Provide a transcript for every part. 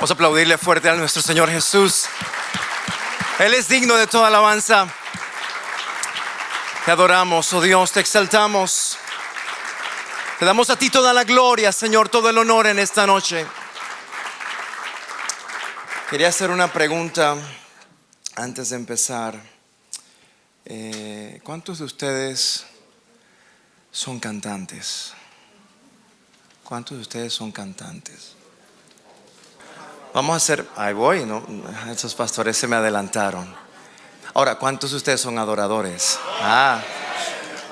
Vamos a aplaudirle fuerte a nuestro Señor Jesús. Él es digno de toda alabanza. Te adoramos, oh Dios, te exaltamos. Te damos a ti toda la gloria, Señor, todo el honor en esta noche. Quería hacer una pregunta antes de empezar. ¿Cuántos de ustedes son cantantes? ¿Cuántos de ustedes son cantantes? Vamos a hacer, ahí voy, ¿no? Esos pastores se me adelantaron. Ahora, ¿cuántos de ustedes son adoradores?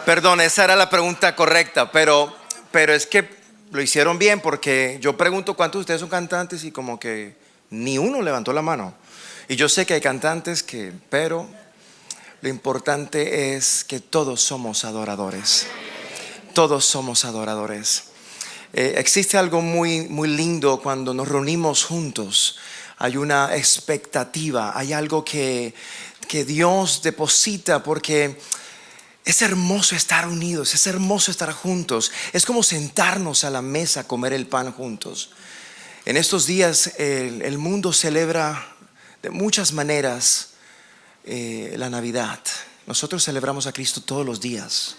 Perdón, esa era la pregunta correcta, pero es que lo hicieron bien, porque yo pregunto cuántos de ustedes son cantantes y como que ni uno levantó la mano. Y yo sé que hay cantantes pero lo importante es que todos somos adoradores. Todos somos adoradores. Existe algo muy, muy lindo cuando nos reunimos juntos. Hay una expectativa, hay algo que Dios deposita, porque es hermoso estar unidos, es hermoso estar juntos. Es como sentarnos a la mesa a comer el pan juntos. En estos días el mundo celebra de muchas maneras la Navidad. Nosotros celebramos a Cristo todos los días.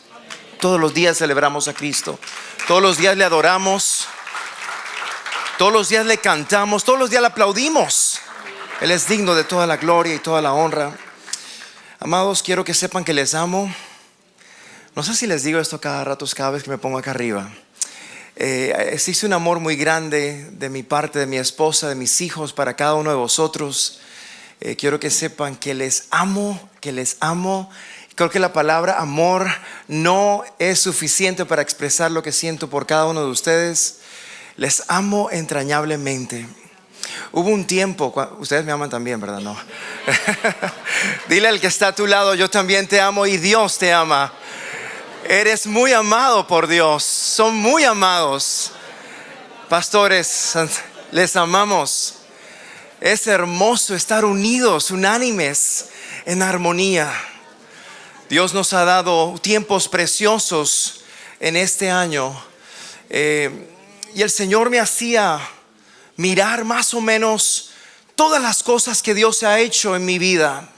Todos los días celebramos a Cristo. Todos los días le adoramos. Todos los días le cantamos. Todos los días le aplaudimos. Él es digno de toda la gloria y toda la honra. Amados, quiero que sepan que les amo. No sé si les digo esto cada rato, cada vez que me pongo acá arriba. Existe un amor muy grande de mi parte, de mi esposa, de mis hijos, para cada uno de vosotros. Quiero que sepan que les amo, que les amo. Creo que la palabra amor no es suficiente para expresar lo que siento por cada uno de ustedes. Les amo entrañablemente. Hubo un tiempo, ustedes me aman también, ¿verdad? No. Dile al que está a tu lado: yo también te amo y Dios te ama. Eres muy amado por Dios. Son muy amados. Pastores, les amamos. Es hermoso estar unidos, unánimes, en armonía. Dios nos ha dado tiempos preciosos en este año. Y el Señor me hacía mirar más o menos todas las cosas que Dios ha hecho en mi vida.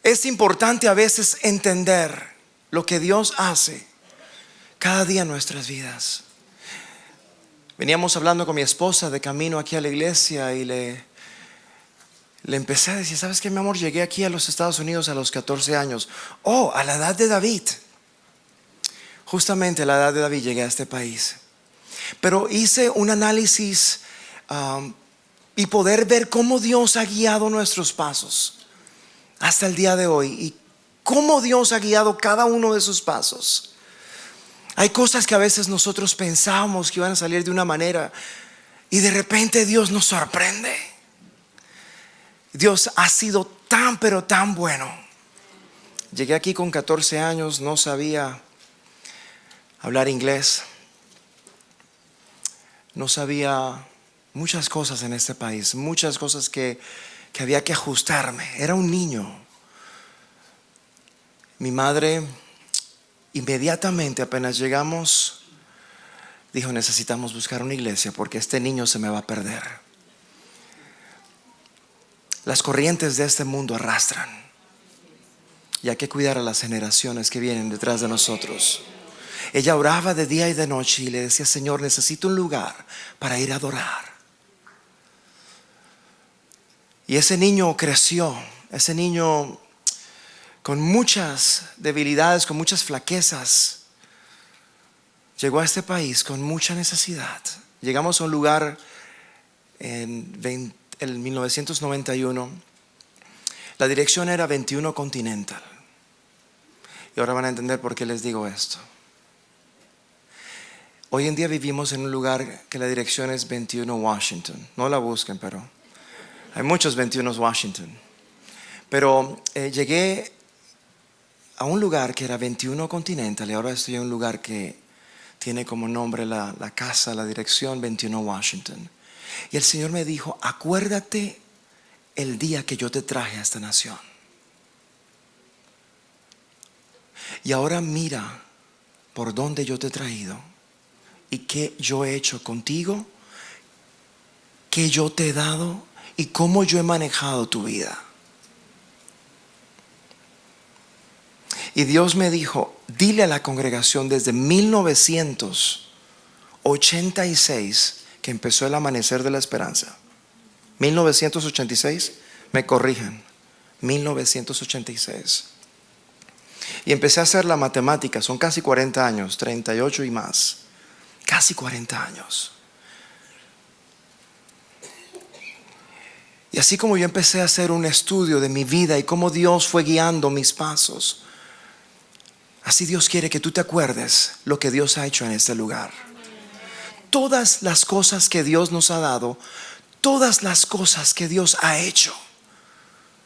Es importante a veces entender lo que Dios hace cada día en nuestras vidas. Veníamos hablando con mi esposa de camino aquí a la iglesia y le empecé a decir: ¿sabes qué, mi amor? Llegué aquí a los Estados Unidos a los 14 años. A la edad de David. Justamente a la edad de David llegué a este país. Pero hice un análisis y poder ver cómo Dios ha guiado nuestros pasos hasta el día de hoy, y cómo Dios ha guiado cada uno de sus pasos. Hay cosas que a veces nosotros pensábamos que iban a salir de una manera y de repente Dios nos sorprende. Dios ha sido tan pero tan bueno. Llegué aquí con 14 años, no sabía hablar inglés, no sabía muchas cosas en este país, muchas cosas que había que ajustarme. Era un niño. Mi madre inmediatamente, apenas llegamos, dijo: necesitamos buscar una iglesia porque este niño se me va a perder. Las corrientes de este mundo arrastran y hay que cuidar a las generaciones que vienen detrás de nosotros. Ella oraba de día y de noche y le decía: Señor, necesito un lugar para ir a adorar. Y ese niño creció, ese niño con muchas debilidades, con muchas flaquezas, llegó a este país con mucha necesidad. Llegamos a un lugar en 1991. La dirección era 21 Continental. Y ahora van a entender por qué les digo esto. Hoy en día vivimos en un lugar que la dirección es 21 Washington. No la busquen, pero hay muchos 21 Washington. Pero llegué a un lugar que era 21 Continental y ahora estoy en un lugar que tiene como nombre la casa, la dirección 21 Washington. Y el Señor me dijo: acuérdate el día que yo te traje a esta nación. Y ahora mira por dónde yo te he traído y qué yo he hecho contigo que yo te he dado y cómo yo he manejado tu vida. Y Dios me dijo, dile a la congregación desde 1986 que empezó el amanecer de la esperanza. 1986, me corrijan, 1986. Y empecé a hacer la matemática, son casi 40 años, 38 y más, casi 40 años. Y así como yo empecé a hacer un estudio de mi vida y cómo Dios fue guiando mis pasos, así Dios quiere que tú te acuerdes lo que Dios ha hecho en este lugar. Todas las cosas que Dios nos ha dado, todas las cosas que Dios ha hecho.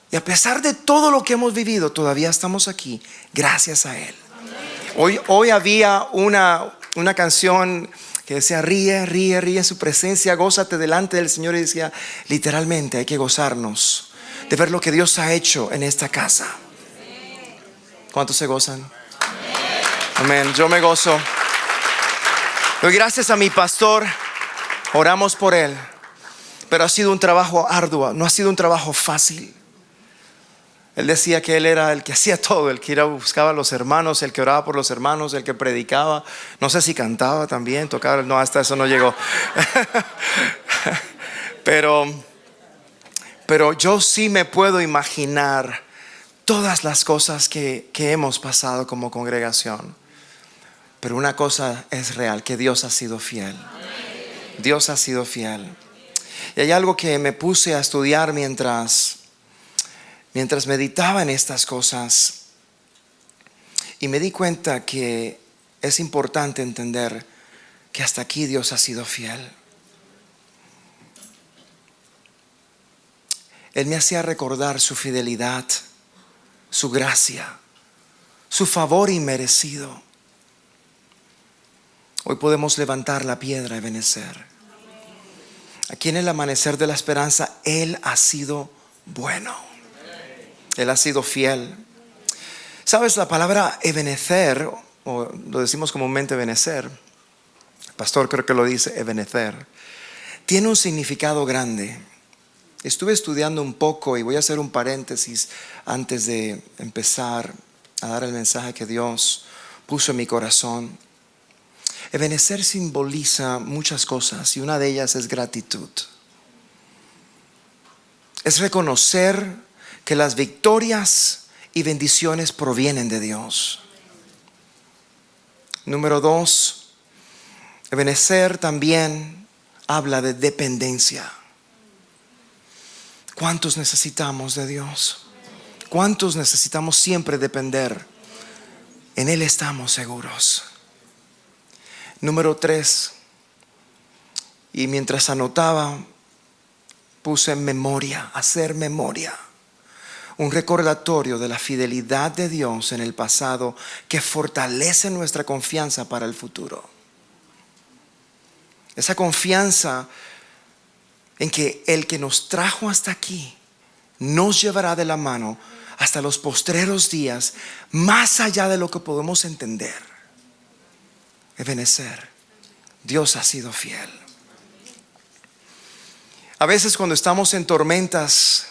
Y a pesar de todo lo que hemos vivido, todavía estamos aquí gracias a Él. Hoy había una canción que decía, ríe, ríe, ríe en su presencia, gózate delante del Señor. Y decía, literalmente hay que gozarnos de ver lo que Dios ha hecho en esta casa. ¿Cuántos se gozan? Amén, yo me gozo. Doy gracias a mi pastor, oramos por él, pero ha sido un trabajo arduo, no ha sido un trabajo fácil. Él decía que él era el que hacía todo, el que buscaba a los hermanos, el que oraba por los hermanos, el que predicaba. No sé si cantaba también, tocaba, no, hasta eso no llegó. Pero yo sí me puedo imaginar todas las cosas que hemos pasado como congregación. Pero una cosa es real, que Dios ha sido fiel. Dios ha sido fiel. Y hay algo que me puse a estudiar mientras meditaba en estas cosas, y me di cuenta que es importante entender que hasta aquí Dios ha sido fiel. Él me hacía recordar su fidelidad, su gracia, su favor inmerecido. Hoy podemos levantar la piedra y Ebenezer. Aquí en el amanecer de la esperanza, Él ha sido bueno. Él ha sido fiel. ¿Sabes? La palabra Ebenezer, o lo decimos comúnmente Ebenezer, el pastor creo que lo dice Ebenezer, tiene un significado grande. Estuve estudiando un poco y voy a hacer un paréntesis antes de empezar a dar el mensaje que Dios puso en mi corazón. Ebenezer simboliza muchas cosas y una de ellas es gratitud. Es reconocer que las victorias y bendiciones provienen de Dios. Número 2, Ebenezer también habla de dependencia. ¿Cuántos necesitamos de Dios? ¿Cuántos necesitamos siempre depender? En Él estamos seguros. Número 3, y mientras anotaba, puse en memoria, hacer memoria. Un recordatorio de la fidelidad de Dios en el pasado que fortalece nuestra confianza para el futuro. Esa confianza en que el que nos trajo hasta aquí nos llevará de la mano hasta los postreros días, más allá de lo que podemos entender. Ebenezer, Dios ha sido fiel. A veces cuando estamos en tormentas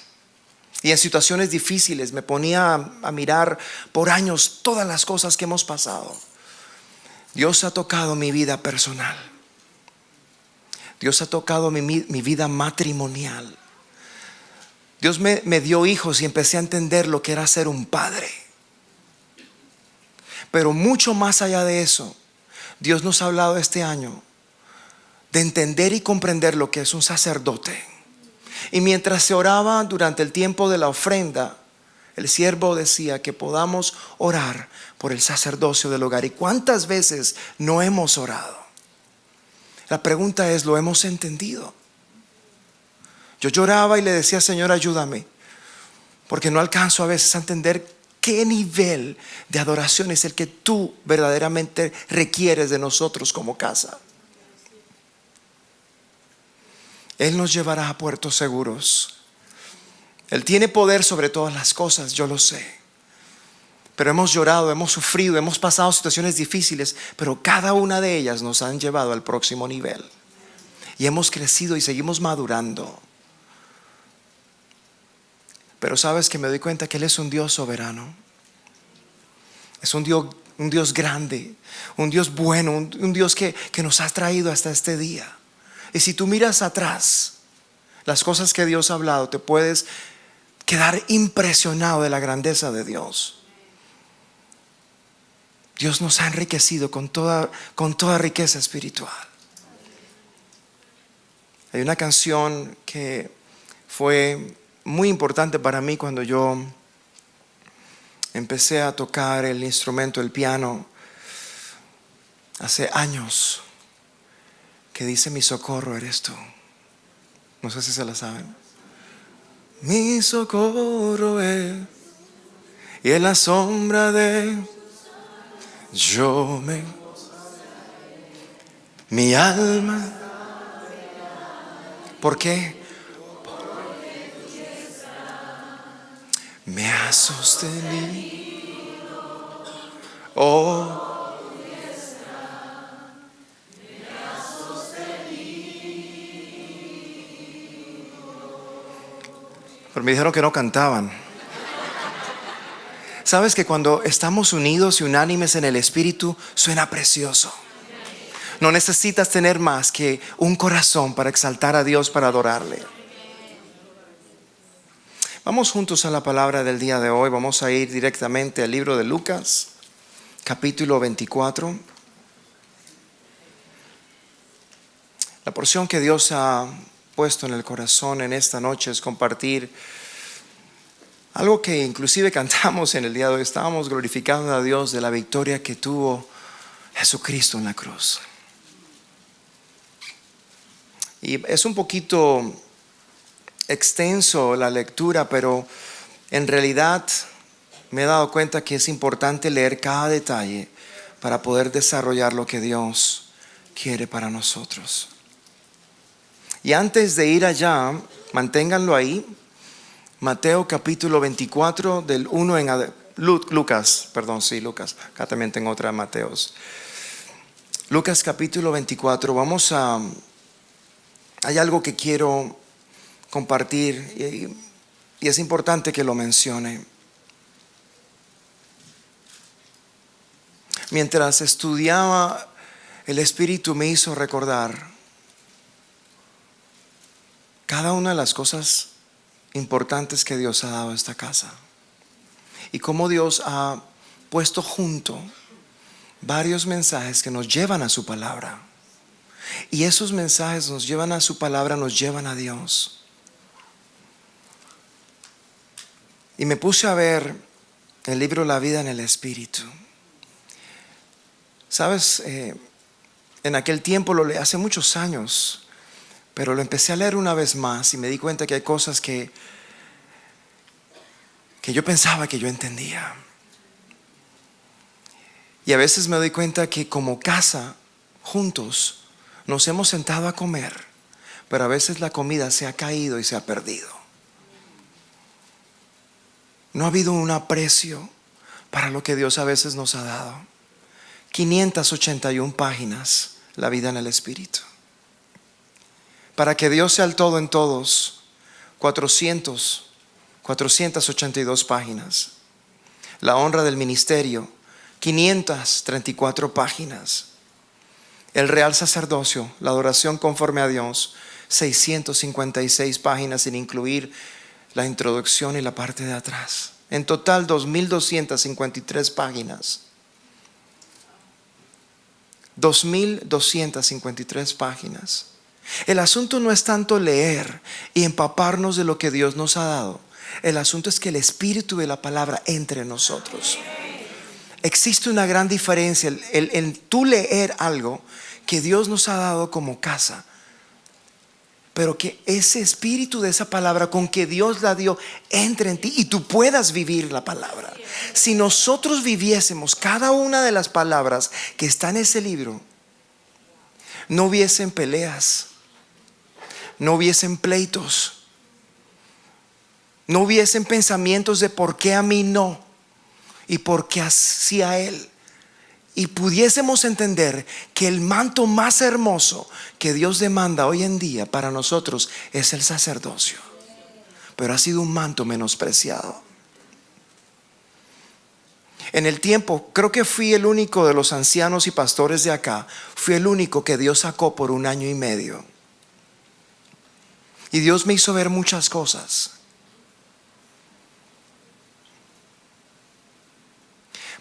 y en situaciones difíciles, me ponía a mirar por años todas las cosas que hemos pasado. Dios ha tocado mi vida personal. Dios ha tocado mi vida matrimonial. Dios me dio hijos y empecé a entender lo que era ser un padre. Pero mucho más allá de eso, Dios nos ha hablado este año de entender y comprender lo que es un sacerdote. Y mientras se oraba durante el tiempo de la ofrenda, el siervo decía que podamos orar por el sacerdocio del hogar. ¿Y cuántas veces no hemos orado? La pregunta es, ¿lo hemos entendido? Yo lloraba y le decía, Señor, ayúdame, porque no alcanzo a veces a entender qué nivel de adoración es el que tú verdaderamente requieres de nosotros como casa. Él nos llevará a puertos seguros. Él tiene poder sobre todas las cosas, yo lo sé. Pero hemos llorado, hemos sufrido, hemos pasado situaciones difíciles, pero cada una de ellas nos han llevado al próximo nivel. y hemos crecido y seguimos madurando. Pero sabes que me doy cuenta que Él es un Dios soberano. Es un Dios grande, un Dios bueno, un Dios que nos ha traído hasta este día. Y si tú miras atrás las cosas que Dios ha hablado, te puedes quedar impresionado de la grandeza de Dios. Dios nos ha enriquecido con toda riqueza espiritual. Hay una canción que fue muy importante para mí cuando yo empecé a tocar el instrumento, el piano, hace años, que dice: mi socorro eres tú. No sé si se la saben. Mi socorro es, y en la sombra de mi alma. ¿Por qué? Me ha sostenido. Oh, pero me dijeron que no cantaban. Sabes que cuando estamos unidos y unánimes en el Espíritu, suena precioso. No necesitas tener más que un corazón para exaltar a Dios, para adorarle. Vamos juntos a la palabra del día de hoy. Vamos a ir directamente al libro de Lucas, capítulo 24. La porción que Dios ha puesto en el corazón en esta noche es compartir algo que inclusive cantamos en el día de hoy. Estábamos glorificando a Dios de la victoria que tuvo Jesucristo en la cruz. Y es un poquito extenso la lectura, pero en realidad me he dado cuenta que es importante leer cada detalle para poder desarrollar lo que Dios quiere para nosotros. Y antes de ir allá, manténganlo ahí. Mateo capítulo 24 del 1 en Lucas. Acá también tengo otra de Mateos. Lucas capítulo 24. Hay algo que quiero compartir y es importante que lo mencione. Mientras estudiaba, el Espíritu me hizo recordar cada una de las cosas importantes que Dios ha dado a esta casa y cómo Dios ha puesto junto varios mensajes que nos llevan a su palabra, y esos mensajes nos llevan a su palabra, nos llevan a Dios. Y me puse a ver el libro La vida en el Espíritu. Sabes, en aquel tiempo lo leí hace muchos años, pero lo empecé a leer una vez más y me di cuenta que hay cosas que yo pensaba que yo entendía. Y a veces me doy cuenta que como casa, juntos, nos hemos sentado a comer, pero a veces la comida se ha caído y se ha perdido. No ha habido un aprecio para lo que Dios a veces nos ha dado. 581 páginas, la vida en el Espíritu. Para que Dios sea el todo en todos, 482 páginas. La honra del ministerio, 534 páginas. El real sacerdocio, la adoración conforme a Dios, 656 páginas, sin incluir la introducción y la parte de atrás. En total 2253 páginas. 2253 páginas. El asunto no es tanto leer y empaparnos de lo que Dios nos ha dado. El asunto es que el espíritu de la palabra entre en nosotros. Existe una gran diferencia en tú leer algo que Dios nos ha dado como casa, pero que ese espíritu de esa palabra con que Dios la dio entre en ti y tú puedas vivir la palabra. Si nosotros viviésemos cada una de las palabras que está en ese libro, no hubiesen peleas, no hubiesen pleitos, no hubiesen pensamientos de por qué a mí no y por qué así a él. y pudiésemos entender que el manto más hermoso que Dios demanda hoy en día para nosotros es el sacerdocio. Pero ha sido un manto menospreciado. En el tiempo, creo que fui el único de los ancianos y pastores de acá, fui el único que Dios sacó por 1 año y medio. Y Dios me hizo ver muchas cosas.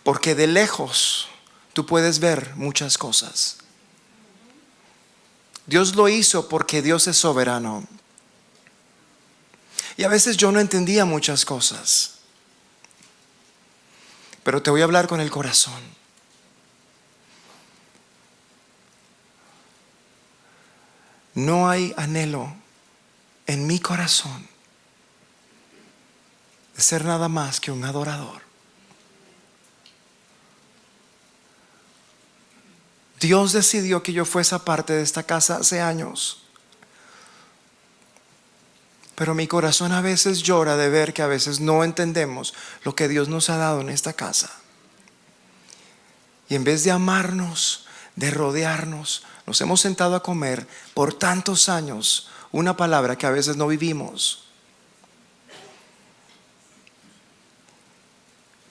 Porque de lejos tú puedes ver muchas cosas. Dios lo hizo porque Dios es soberano. Y a veces yo no entendía muchas cosas. Pero te voy a hablar con el corazón. No hay anhelo en mi corazón de ser nada más que un adorador. Dios decidió que yo fuese parte de esta casa hace años. Pero mi corazón a veces llora de ver que a veces no entendemos lo que Dios nos ha dado en esta casa. Y en vez de amarnos, de rodearnos, nos hemos sentado a comer por tantos años una palabra que a veces no vivimos.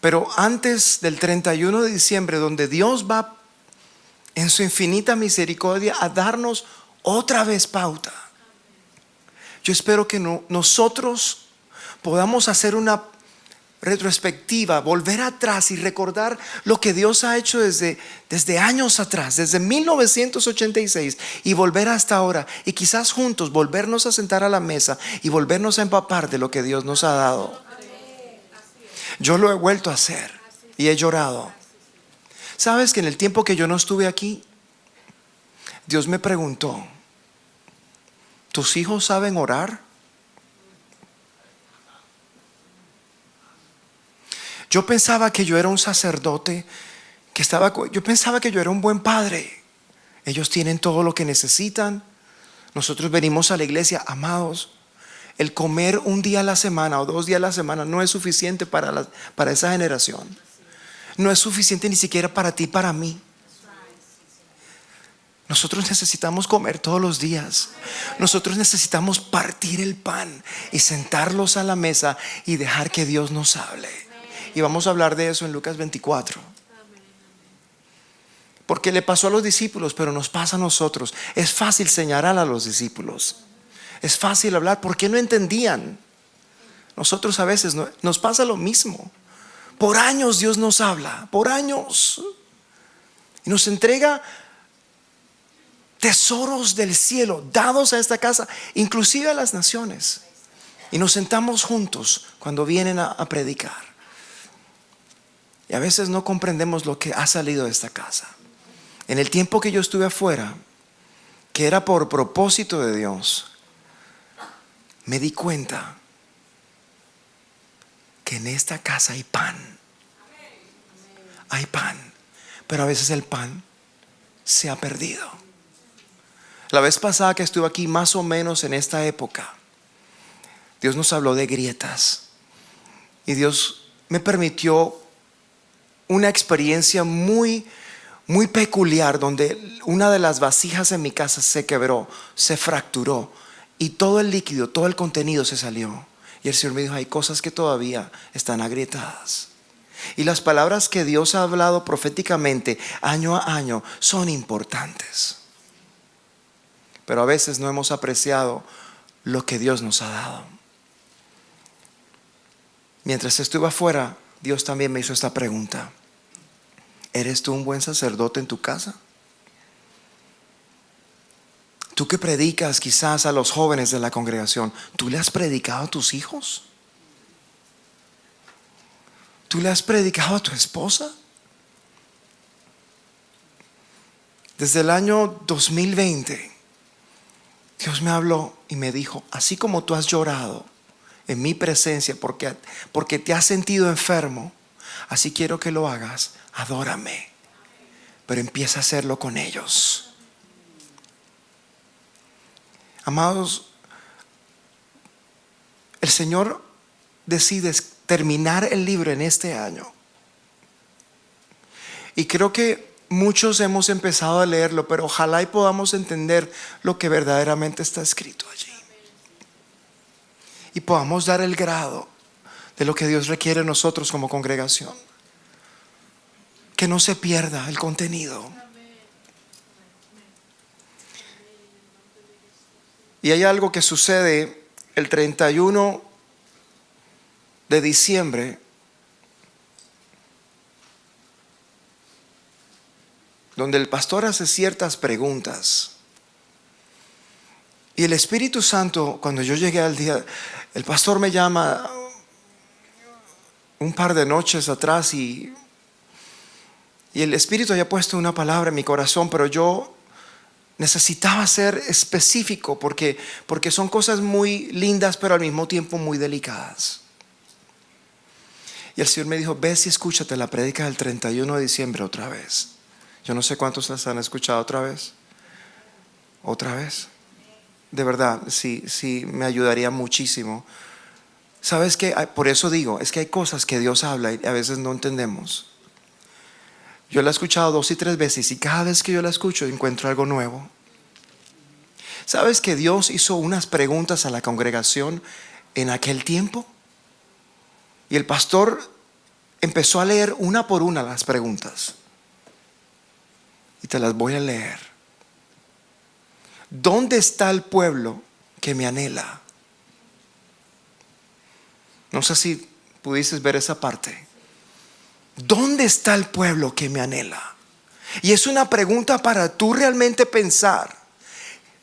Pero antes del 31 de diciembre, donde Dios va en su infinita misericordia a darnos otra vez pauta, yo espero que nosotros podamos hacer una retrospectiva, volver atrás y recordar lo que Dios ha hecho desde años atrás, desde 1986, y volver hasta ahora, y quizás juntos volvernos a sentar a la mesa y volvernos a empapar de lo que Dios nos ha dado. Yo lo he vuelto a hacer y he llorado. ¿Sabes que en el tiempo que yo no estuve aquí, Dios me preguntó: ¿tus hijos saben orar? Yo pensaba que yo era un sacerdote yo pensaba que yo era un buen padre. Ellos tienen todo lo que necesitan. Nosotros venimos a la iglesia, amados. El comer un día a la semana o 2 días a la semana no es suficiente para esa generación. No es suficiente ni siquiera para ti, para mí. Nosotros necesitamos comer todos los días. Nosotros necesitamos partir el pan y sentarlos a la mesa y dejar que Dios nos hable. Y vamos a hablar de eso en Lucas 24. Porque le pasó a los discípulos, pero nos pasa a nosotros. Es fácil señalar a los discípulos. Es fácil hablar porque no entendían. Nosotros a veces nos pasa lo mismo. Por años Dios nos habla, por años. Y nos entrega tesoros del cielo dados a esta casa, inclusive a las naciones. Y nos sentamos juntos cuando vienen a predicar. Y a veces no comprendemos lo que ha salido de esta casa. En el tiempo que yo estuve afuera, que era por propósito de Dios, me di cuenta que en esta casa hay pan. Hay pan, pero a veces el pan se ha perdido. La vez pasada que estuve aquí, más o menos en esta época, Dios nos habló de grietas. Y Dios me permitió una experiencia muy peculiar, donde una de las vasijas en mi casa se quebró, se fracturó, y todo el líquido, todo el contenido se salió. Y el Señor me dijo: hay cosas que todavía están agrietadas. Y las palabras que Dios ha hablado proféticamente año a año son importantes. Pero a veces no hemos apreciado lo que Dios nos ha dado. Mientras estuve afuera, Dios también me hizo esta pregunta: ¿eres tú un buen sacerdote en tu casa? Tú que predicas quizás a los jóvenes de la congregación, ¿tú le has predicado a tus hijos? ¿Tú le has predicado a tu esposa? Desde el año 2020, Dios me habló y me dijo: así como tú has llorado en mi presencia porque te has sentido enfermo, así quiero que lo hagas. Adórame, pero empieza a hacerlo con ellos. Amados, el Señor decide terminar el libro en este año. Y creo que muchos hemos empezado a leerlo, pero ojalá y podamos entender lo que verdaderamente está escrito allí. Y podamos dar el grado de lo que Dios requiere de nosotros como congregación. Que no se pierda el contenido. Y hay algo que sucede el 31 de diciembre, donde el pastor hace ciertas preguntas. Y el Espíritu Santo, cuando yo llegué al día, el pastor me llama un par de noches atrás y el Espíritu había puesto una palabra en mi corazón, pero yo necesitaba ser específico porque son cosas muy lindas, pero al mismo tiempo muy delicadas. Y el Señor me dijo: ves y escúchate la prédica del 31 de diciembre otra vez. Yo no sé cuántos las han escuchado otra vez. Otra vez. De verdad, sí, me ayudaría muchísimo. ¿Sabes qué? Por eso digo, es que hay cosas que Dios habla y a veces no entendemos. Yo la he escuchado 2 y 3 veces y cada vez que yo la escucho encuentro algo nuevo. ¿Sabes que Dios hizo unas preguntas a la congregación en aquel tiempo? Y el pastor empezó a leer una por una las preguntas. Y te las voy a leer. ¿Dónde está el pueblo que me anhela? No sé si pudieses ver esa parte. ¿Dónde está el pueblo que me anhela? Y es una pregunta para tú realmente pensar.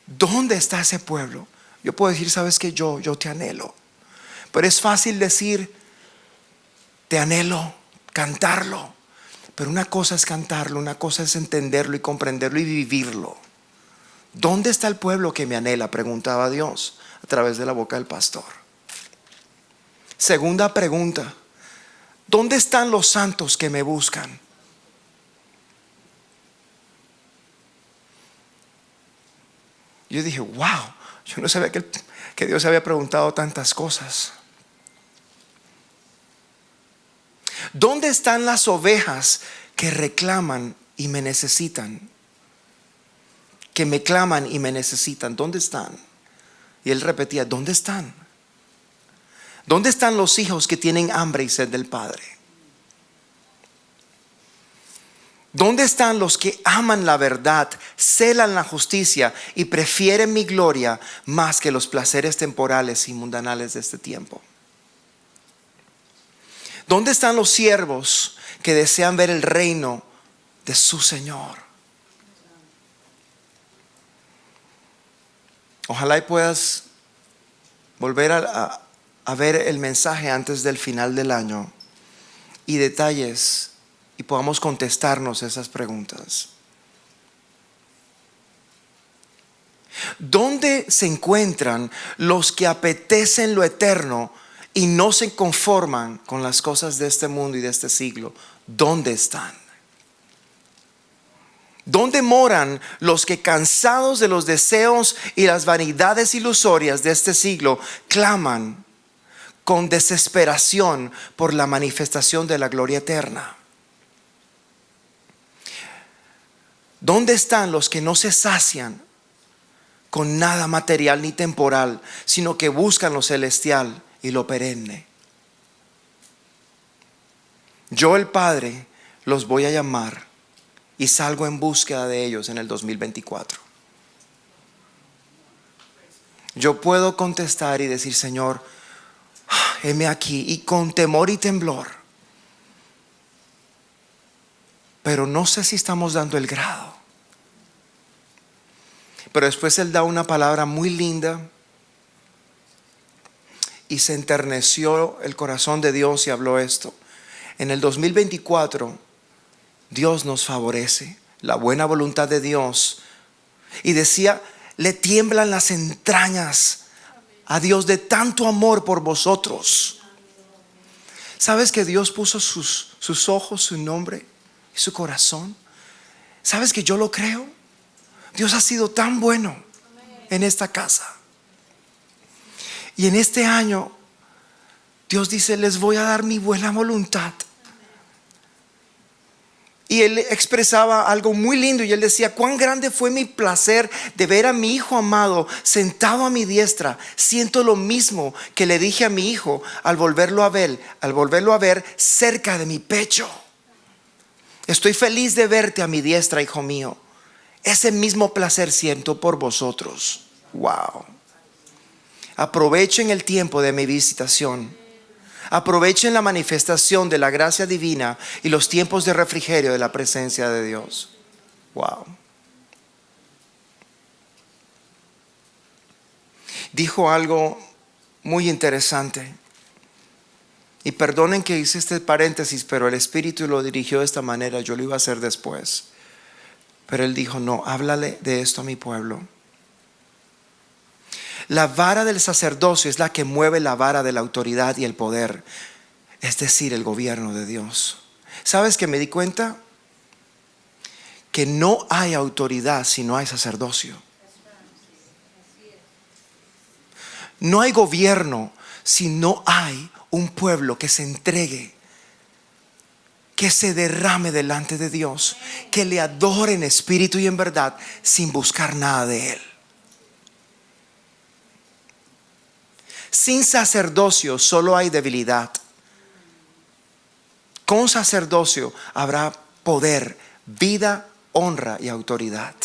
¿Dónde está ese pueblo? Yo puedo decir: sabes que yo te anhelo. Pero es fácil decir te anhelo, cantarlo. Pero una cosa es cantarlo, una cosa es entenderlo y comprenderlo y vivirlo. ¿Dónde está el pueblo que me anhela?, preguntaba Dios a través de la boca del pastor. Segunda pregunta: ¿dónde están los santos que me buscan? Yo dije: wow, yo no sabía que Dios había preguntado tantas cosas. ¿Dónde están las ovejas que reclaman y me necesitan? Que me claman y me necesitan. ¿Dónde están? Y él repetía: ¿dónde están? ¿Dónde están los hijos que tienen hambre y sed del Padre? ¿Dónde están los que aman la verdad, celan la justicia y prefieren mi gloria más que los placeres temporales y mundanales de este tiempo? ¿Dónde están los siervos que desean ver el reino de su Señor? Ojalá y puedas volver a ver el mensaje antes del final del año y detalles, y podamos contestarnos esas preguntas. ¿Dónde se encuentran los que apetecen lo eterno y no se conforman con las cosas de este mundo y de este siglo? ¿Dónde están? ¿Dónde moran los que, cansados de los deseos y las vanidades ilusorias de este siglo, claman con desesperación por la manifestación de la gloria eterna? ¿Dónde están los que no se sacian con nada material ni temporal, sino que buscan lo celestial y lo perenne? Yo, el Padre, los voy a llamar y salgo en búsqueda de ellos en el 2024. Yo puedo contestar y decir: Señor, heme aquí, y con temor y temblor. Pero no sé si estamos dando el grado. Pero después Él da una palabra muy linda y se enterneció el corazón de Dios y habló esto: en el 2024 Dios nos favorece, la buena voluntad de Dios. Y decía: le tiemblan las entrañas a Dios de tanto amor por vosotros. ¿Sabes que Dios puso sus ojos, su nombre y su corazón? ¿Sabes que yo lo creo? Dios ha sido tan bueno en esta casa. Y en este año Dios dice: les voy a dar mi buena voluntad. Y él expresaba algo muy lindo y él decía: cuán grande fue mi placer de ver a mi hijo amado sentado a mi diestra. Siento lo mismo que le dije a mi hijo al volverlo a ver cerca de mi pecho. Estoy feliz de verte a mi diestra, hijo mío. Ese mismo placer siento por vosotros. Wow. Aprovechen el tiempo de mi visitación. Aprovechen la manifestación de la gracia divina y los tiempos de refrigerio de la presencia de Dios. Wow. Dijo algo muy interesante. Y perdonen que hice este paréntesis, pero el Espíritu lo dirigió de esta manera. Yo lo iba a hacer después. Pero él dijo: no, háblale de esto a mi pueblo. La vara del sacerdocio es la que mueve la vara de la autoridad y el poder, es decir, el gobierno de Dios. ¿Sabes que me di cuenta? Que no hay autoridad si no hay sacerdocio. No hay gobierno si no hay un pueblo que se entregue, que se derrame delante de Dios, que le adore en espíritu y en verdad, sin buscar nada de Él. Sin sacerdocio solo hay debilidad. Con sacerdocio habrá poder, vida, honra y autoridad.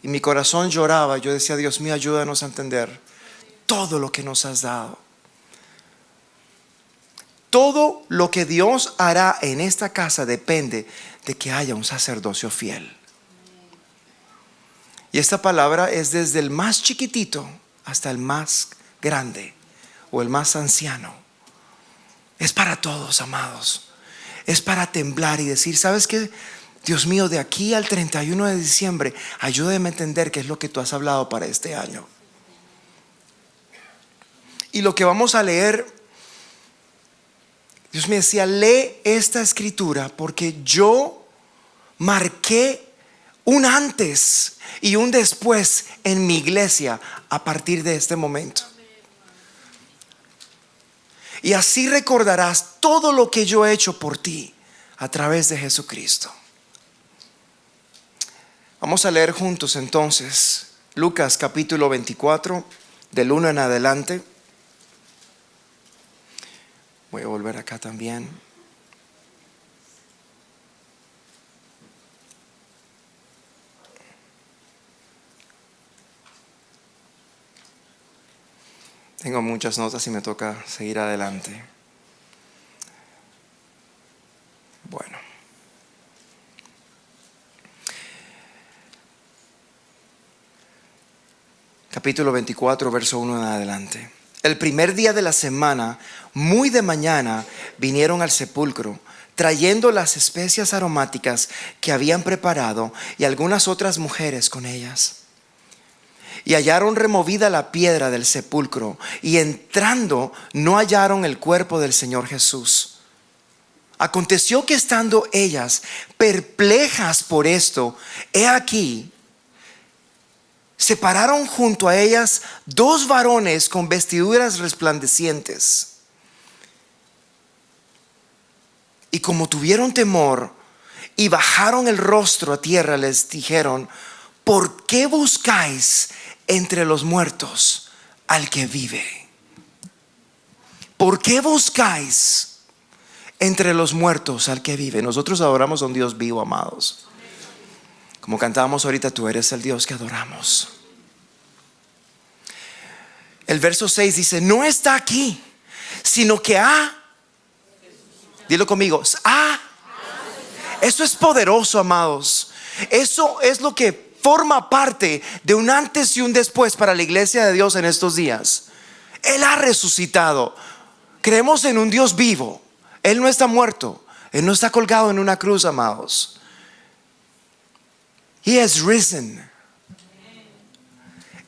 Y mi corazón lloraba. Yo decía: Dios mío, ayúdanos a entender todo lo que nos has dado. Todo lo que Dios hará en esta casa depende de que haya un sacerdocio fiel. Y esta palabra es desde el más chiquitito hasta el más grande o el más anciano. Es para todos, amados. Es para temblar y decir: ¿sabes qué? Dios mío, de aquí al 31 de diciembre, ayúdame a entender qué es lo que tú has hablado para este año. Y lo que vamos a leer, Dios me decía: lee esta escritura porque yo marqué un antes y un después en mi iglesia a partir de este momento. Y así recordarás todo lo que yo he hecho por ti a través de Jesucristo. Vamos a leer juntos entonces Lucas capítulo 24, del 1 en adelante. Voy a volver acá también. Tengo muchas notas y me toca seguir adelante. Bueno. Capítulo 24, verso 1 en adelante. El primer día de la semana, muy de mañana, vinieron al sepulcro, trayendo las especias aromáticas que habían preparado y algunas otras mujeres con ellas. Y hallaron removida la piedra del sepulcro, y entrando no hallaron el cuerpo del Señor Jesús. Aconteció que estando ellas perplejas por esto, he aquí, se pararon junto a ellas dos varones con vestiduras resplandecientes. Y como tuvieron temor y bajaron el rostro a tierra, les dijeron: ¿por qué buscáis entre los muertos al que vive? ¿Por qué buscáis entre los muertos al que vive? Nosotros adoramos a un Dios vivo, amados. Como cantábamos ahorita, tú eres el Dios que adoramos. El verso 6 dice: no está aquí, sino que dilo conmigo, eso es poderoso, amados. Eso es lo que forma parte de un antes y un después para la iglesia de Dios en estos días. Él ha resucitado. Creemos en un Dios vivo. Él no está muerto. Él no está colgado en una cruz, amados. He has risen.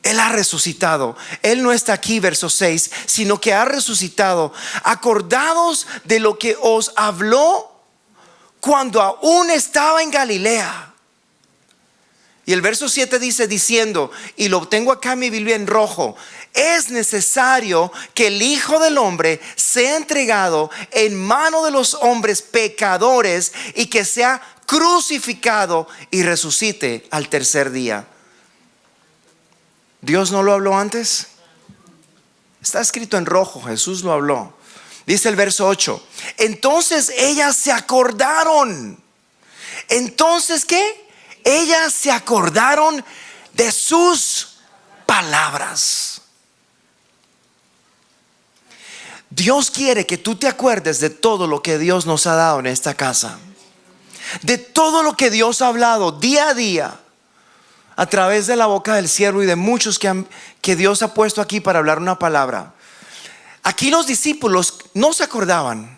Él ha resucitado. Él no está aquí, verso 6, sino que ha resucitado. Acordados de lo que os habló cuando aún estaba en Galilea. Y el verso 7 dice, diciendo, y lo tengo acá en mi Biblia en rojo: es necesario que el Hijo del Hombre sea entregado en mano de los hombres pecadores y que sea crucificado y resucite al tercer día. ¿Dios no lo habló antes? Está escrito en rojo, Jesús lo habló. Dice el verso 8: entonces ellas se acordaron. Entonces, ¿qué? Ellas se acordaron de sus palabras. Dios quiere que tú te acuerdes de todo lo que Dios nos ha dado en esta casa, de todo lo que Dios ha hablado día a día a través de la boca del siervo y de muchos que Dios ha puesto aquí para hablar una palabra. Aquí los discípulos no se acordaban.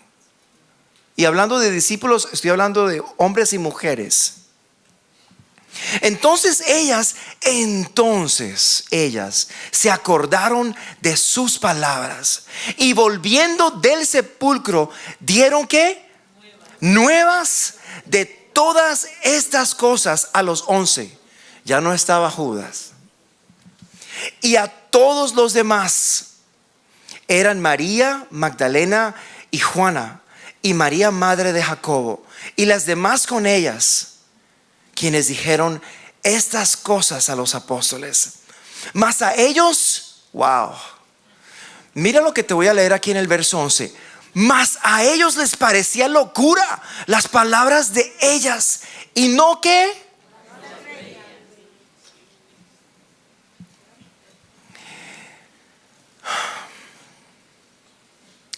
Y hablando de discípulos, estoy hablando de hombres y mujeres. Entonces ellas se acordaron de sus palabras, y volviendo del sepulcro dieron ¿qué? Nuevas de todas estas cosas a los 11. Ya no estaba Judas. Y a todos los demás. Eran María Magdalena y Juana, y María madre de Jacobo, y las demás con ellas, quienes dijeron estas cosas a los apóstoles. Mas a ellos, wow, mira lo que te voy a leer aquí en el verso 11. Mas a ellos les parecía locura las palabras de ellas, y no que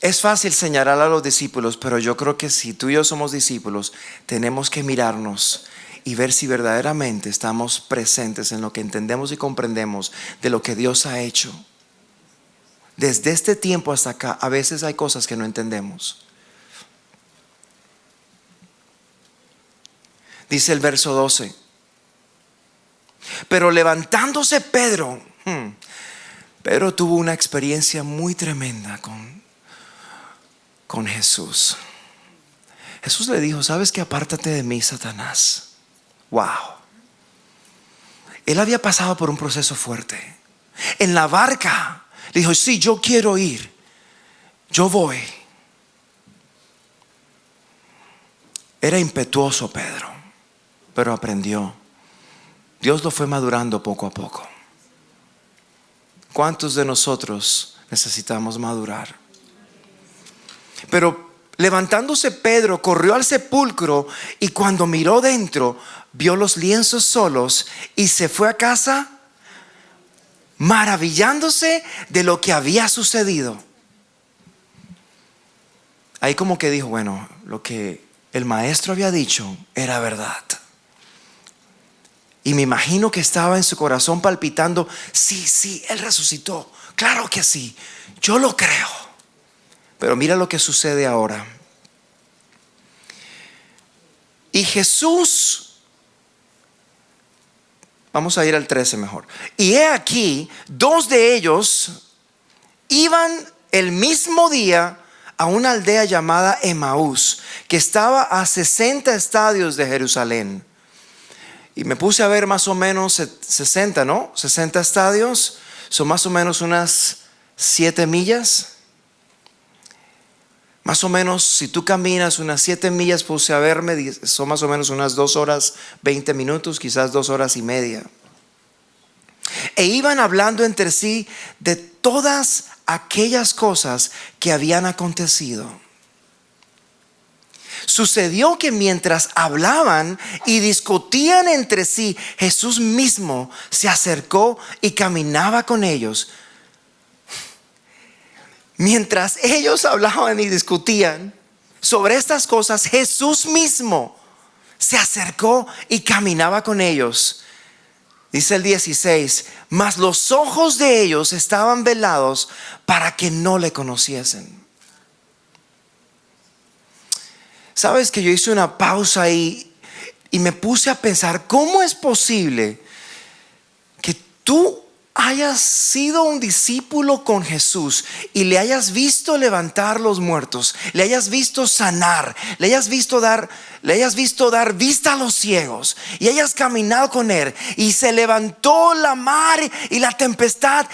es fácil señalar a los discípulos, pero yo creo que si tú y yo somos discípulos, tenemos que mirarnos y ver si verdaderamente estamos presentes en lo que entendemos y comprendemos de lo que Dios ha hecho. Desde este tiempo hasta acá, a veces hay cosas que no entendemos. Dice el verso 12: pero levantándose Pedro tuvo una experiencia muy tremenda con Jesús. Jesús le dijo: ¿sabes qué? Apártate de mí, Satanás. Wow. Él había pasado por un proceso fuerte. En la barca le dijo: sí, yo quiero ir, yo voy. Era impetuoso Pedro, pero aprendió. Dios lo fue madurando poco a poco. ¿Cuántos de nosotros necesitamos madurar? Pero levantándose Pedro corrió al sepulcro, y cuando miró dentro vio los lienzos solos, y se fue a casa maravillándose de lo que había sucedido. Ahí como que dijo: bueno, lo que el maestro había dicho era verdad. Y me imagino que estaba en su corazón palpitando: sí, Él resucitó, claro que sí, yo lo creo. Pero mira lo que sucede ahora. Y Jesús, vamos a ir al 13 mejor. Y he aquí, 2 de ellos iban el mismo día a una aldea llamada Emaús, que estaba a 60 estadios de Jerusalén. Y me puse a ver más o menos 60, ¿no? 60 estadios son más o menos unas 7 millas. Más o menos, si tú caminas unas 7 millas, puse a verme, son más o menos unas 2 horas 20 minutos, quizás 2 horas y media. E iban hablando entre sí de todas aquellas cosas que habían acontecido. Sucedió que mientras hablaban y discutían entre sí, Jesús mismo se acercó y caminaba con ellos. Mientras ellos hablaban y discutían sobre estas cosas, Jesús mismo se acercó y caminaba con ellos. Dice el 16: mas los ojos de ellos estaban velados para que no le conociesen. Sabes que yo hice una pausa ahí y me puse a pensar: ¿cómo es posible que tú hayas sido un discípulo con Jesús y le hayas visto levantar los muertos, le hayas visto sanar, le hayas visto dar vista a los ciegos, y hayas caminado con él, y se levantó la mar y la tempestad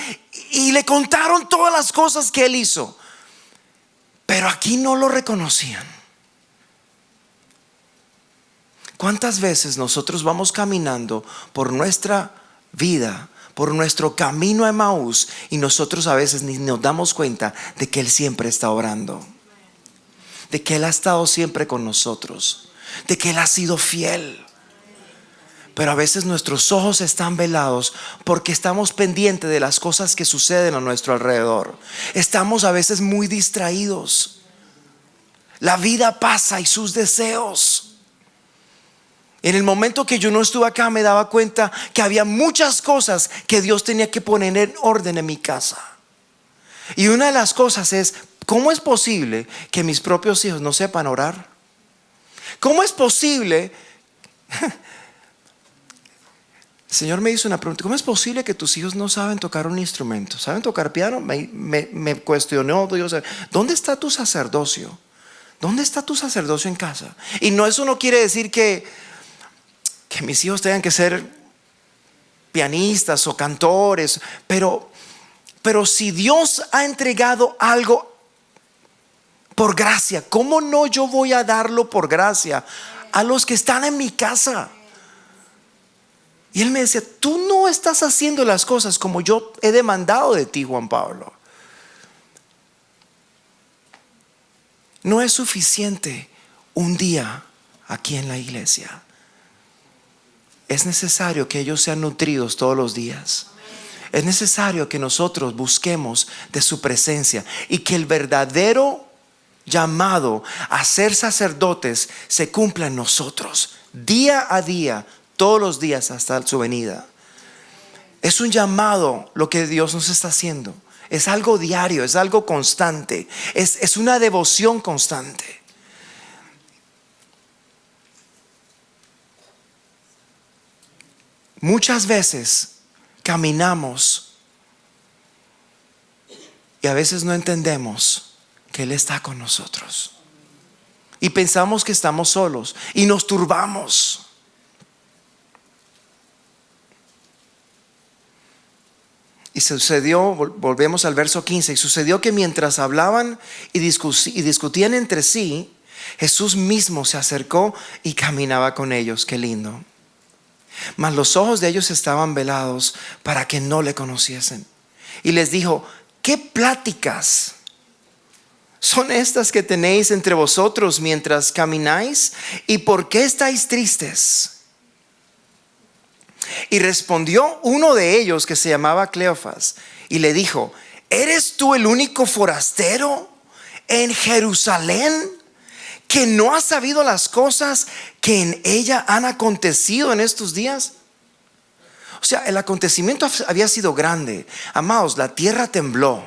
y le contaron todas las cosas que él hizo, pero aquí no lo reconocían. ¿Cuántas veces nosotros vamos caminando por nuestra vida, por nuestro camino a Emaús, y nosotros a veces ni nos damos cuenta de que Él siempre está orando, de que Él ha estado siempre con nosotros, de que Él ha sido fiel? Pero a veces nuestros ojos están velados porque estamos pendientes de las cosas que suceden a nuestro alrededor. Estamos a veces muy distraídos. La vida pasa y sus deseos. En el momento que yo no estuve acá, me daba cuenta que había muchas cosas que Dios tenía que poner en orden en mi casa. Y una de las cosas es: ¿cómo es posible que mis propios hijos no sepan orar? ¿Cómo es posible? El Señor me hizo una pregunta: ¿cómo es posible que tus hijos no saben tocar un instrumento? ¿Saben tocar piano? Me cuestionó Dios: ¿dónde está tu sacerdocio? ¿Dónde está tu sacerdocio en casa? Y no, eso no quiere decir que mis hijos tengan que ser pianistas o cantores, pero si Dios ha entregado algo por gracia, ¿cómo no yo voy a darlo por gracia a los que están en mi casa? Y él me decía: tú no estás haciendo las cosas como yo he demandado de ti, Juan Pablo. No es suficiente un día aquí en la iglesia. Es necesario que ellos sean nutridos todos los días. Es necesario que nosotros busquemos de su presencia, y que el verdadero llamado a ser sacerdotes se cumpla en nosotros día a día, todos los días hasta su venida. Es un llamado lo que Dios nos está haciendo. Es algo diario, es algo constante, es una devoción constante. Muchas veces caminamos y a veces no entendemos que Él está con nosotros, y pensamos que estamos solos y nos turbamos. Y sucedió, volvemos al verso 15, y sucedió que mientras hablaban y discutían entre sí, Jesús mismo se acercó y caminaba con ellos. Qué lindo. Mas los ojos de ellos estaban velados para que no le conociesen. Y les dijo: ¿qué pláticas son estas que tenéis entre vosotros mientras camináis? ¿Y por qué estáis tristes? Y respondió uno de ellos, que se llamaba Cleofas, y le dijo: ¿eres tú el único forastero en Jerusalén que no has sabido las cosas que en ella han acontecido en estos días? O sea, el acontecimiento había sido grande. Amados, la tierra tembló,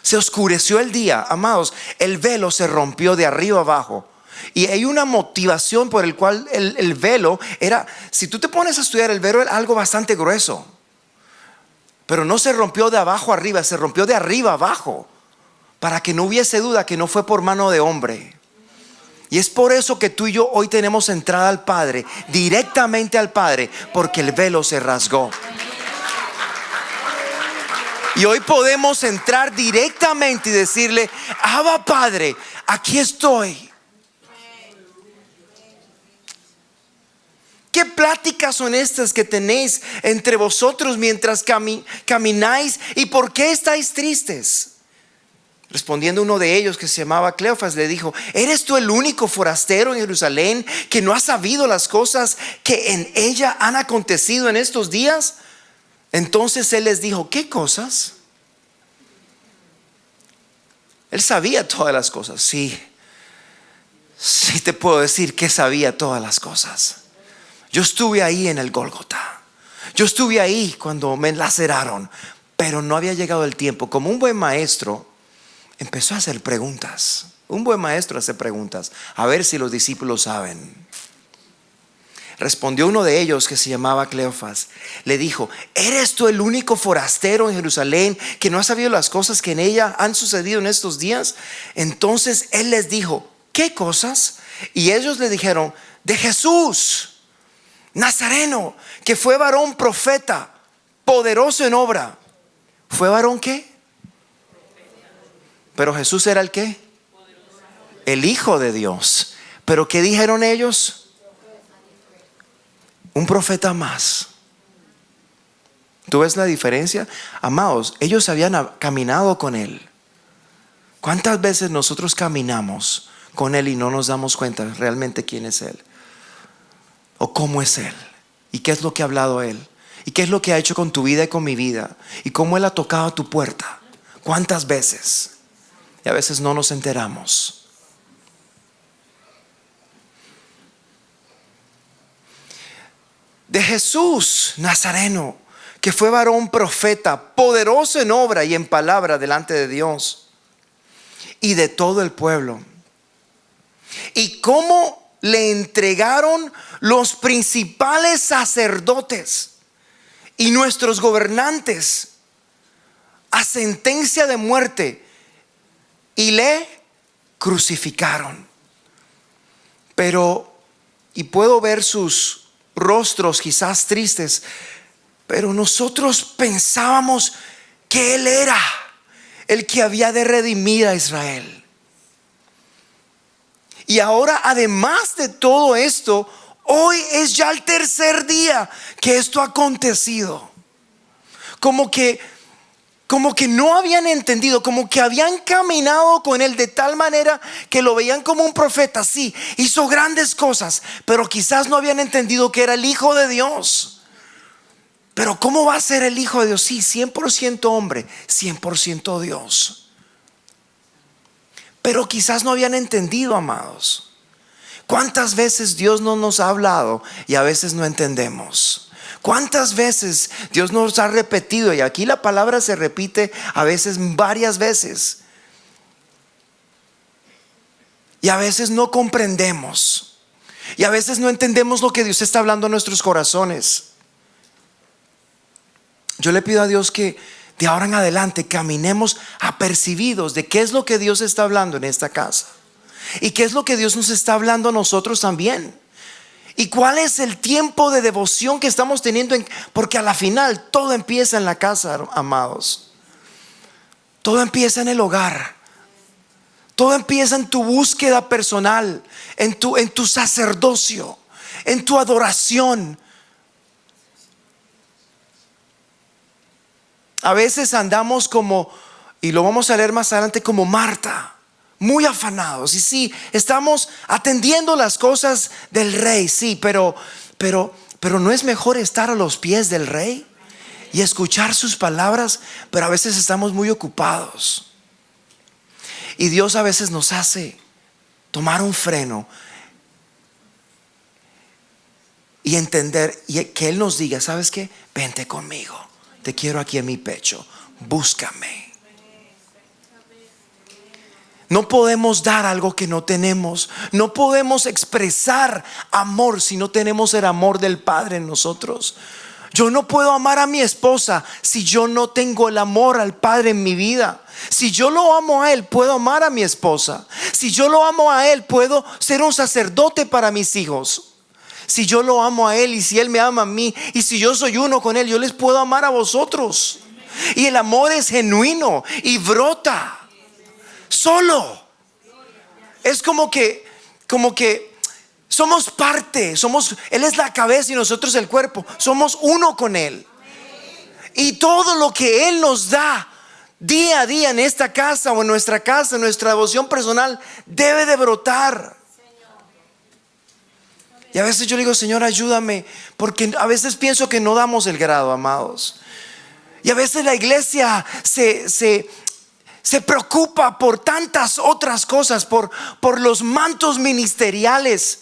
se oscureció el día. Amados, el velo se rompió de arriba abajo. Y hay una motivación por el cual el velo era, si tú te pones a estudiar, el velo era algo bastante grueso, pero no se rompió de abajo arriba, se rompió de arriba abajo, para que no hubiese duda que no fue por mano de hombre. Y es por eso que tú y yo hoy tenemos entrada al Padre, directamente al Padre, porque el velo se rasgó. Y hoy podemos entrar directamente y decirle: Abba Padre, aquí estoy. ¿Qué pláticas son estas que tenéis entre vosotros mientras camináis? ¿Y por qué estáis tristes? Respondiendo uno de ellos, que se llamaba Cleofas, le dijo: ¿eres tú el único forastero en Jerusalén que no ha sabido las cosas que en ella han acontecido en estos días? Entonces él les dijo: ¿qué cosas? Él sabía todas las cosas. Sí te puedo decir que sabía todas las cosas. Yo estuve ahí en el Gólgota. Yo estuve ahí cuando me laceraron, pero no había llegado el tiempo. Como un buen maestro, empezó a hacer preguntas. Un buen maestro hace preguntas, a ver si los discípulos saben. Respondió uno de ellos, que se llamaba Cleofas. Le dijo: ¿eres tú el único forastero en Jerusalén que no ha sabido las cosas que en ella han sucedido en estos días? Entonces él les dijo: ¿qué cosas? Y ellos le dijeron: de Jesús Nazareno, que fue varón profeta, poderoso en obra. ¿Fue varón qué? Pero Jesús era el qué? El Hijo de Dios. ¿Pero qué dijeron ellos? Un profeta más. ¿Tú ves la diferencia? Amados, ellos habían caminado con Él. ¿Cuántas veces nosotros caminamos con Él y no nos damos cuenta realmente quién es Él? ¿O cómo es Él? ¿Y qué es lo que ha hablado Él? ¿Y qué es lo que ha hecho con tu vida y con mi vida? ¿Y cómo Él ha tocado a tu puerta? ¿Cuántas veces? Y a veces no nos enteramos. De Jesús Nazareno, que fue varón profeta, poderoso en obra y en palabra delante de Dios y de todo el pueblo. Y cómo le entregaron los principales sacerdotes y nuestros gobernantes a sentencia de muerte y le crucificaron. Pero, y puedo ver sus rostros quizás tristes, pero nosotros pensábamos que Él era el que había de redimir a Israel. Y ahora, además de todo esto, hoy es ya el tercer día que esto ha acontecido. Como que no habían entendido, como que habían caminado con Él de tal manera que lo veían como un profeta. Sí, hizo grandes cosas, pero quizás no habían entendido que era el Hijo de Dios. Pero ¿cómo va a ser el Hijo de Dios? Sí, 100% hombre, 100% Dios. Pero quizás no habían entendido, amados. ¿Cuántas veces Dios no nos ha hablado y a veces no entendemos? ¿Cuántas veces Dios nos ha repetido? Y aquí la palabra se repite a veces varias veces. Y a veces no comprendemos. Y a veces no entendemos lo que Dios está hablando a nuestros corazones. Yo le pido a Dios que de ahora en adelante caminemos apercibidos de qué es lo que Dios está hablando en esta casa. Y qué es lo que Dios nos está hablando a nosotros también. ¿Y cuál es el tiempo de devoción que estamos teniendo? Porque a la final todo empieza en la casa, amados. Todo empieza en el hogar. Todo empieza en tu búsqueda personal, en tu sacerdocio, en tu adoración. A veces andamos como, y lo vamos a leer más adelante, como Marta, muy afanados. Y sí, estamos atendiendo las cosas del rey, sí, pero no es mejor estar a los pies del rey y escuchar sus palabras. Pero a veces estamos muy ocupados y Dios a veces nos hace tomar un freno y entender, y que Él nos diga: ¿sabes qué? Vente conmigo, te quiero aquí en mi pecho, búscame. No podemos dar algo que no tenemos. No podemos expresar amor si no tenemos el amor del Padre en nosotros. Yo no puedo amar a mi esposa si yo no tengo el amor al Padre en mi vida. Si yo lo amo a Él, puedo amar a mi esposa. Si yo lo amo a Él, puedo ser un sacerdote para mis hijos. Si yo lo amo a Él y si Él me ama a mí, y si yo soy uno con Él, yo les puedo amar a vosotros. Y el amor es genuino y brota solo. Es como que somos parte, Él es la cabeza y nosotros el cuerpo. Somos uno con Él. Y todo lo que Él nos da día a día en esta casa o en nuestra casa, en nuestra devoción personal, debe de brotar. Y a veces yo le digo: Señor, ayúdame, porque a veces pienso que no damos el grado, amados. Y a veces la iglesia se preocupa por tantas otras cosas, por los mantos ministeriales.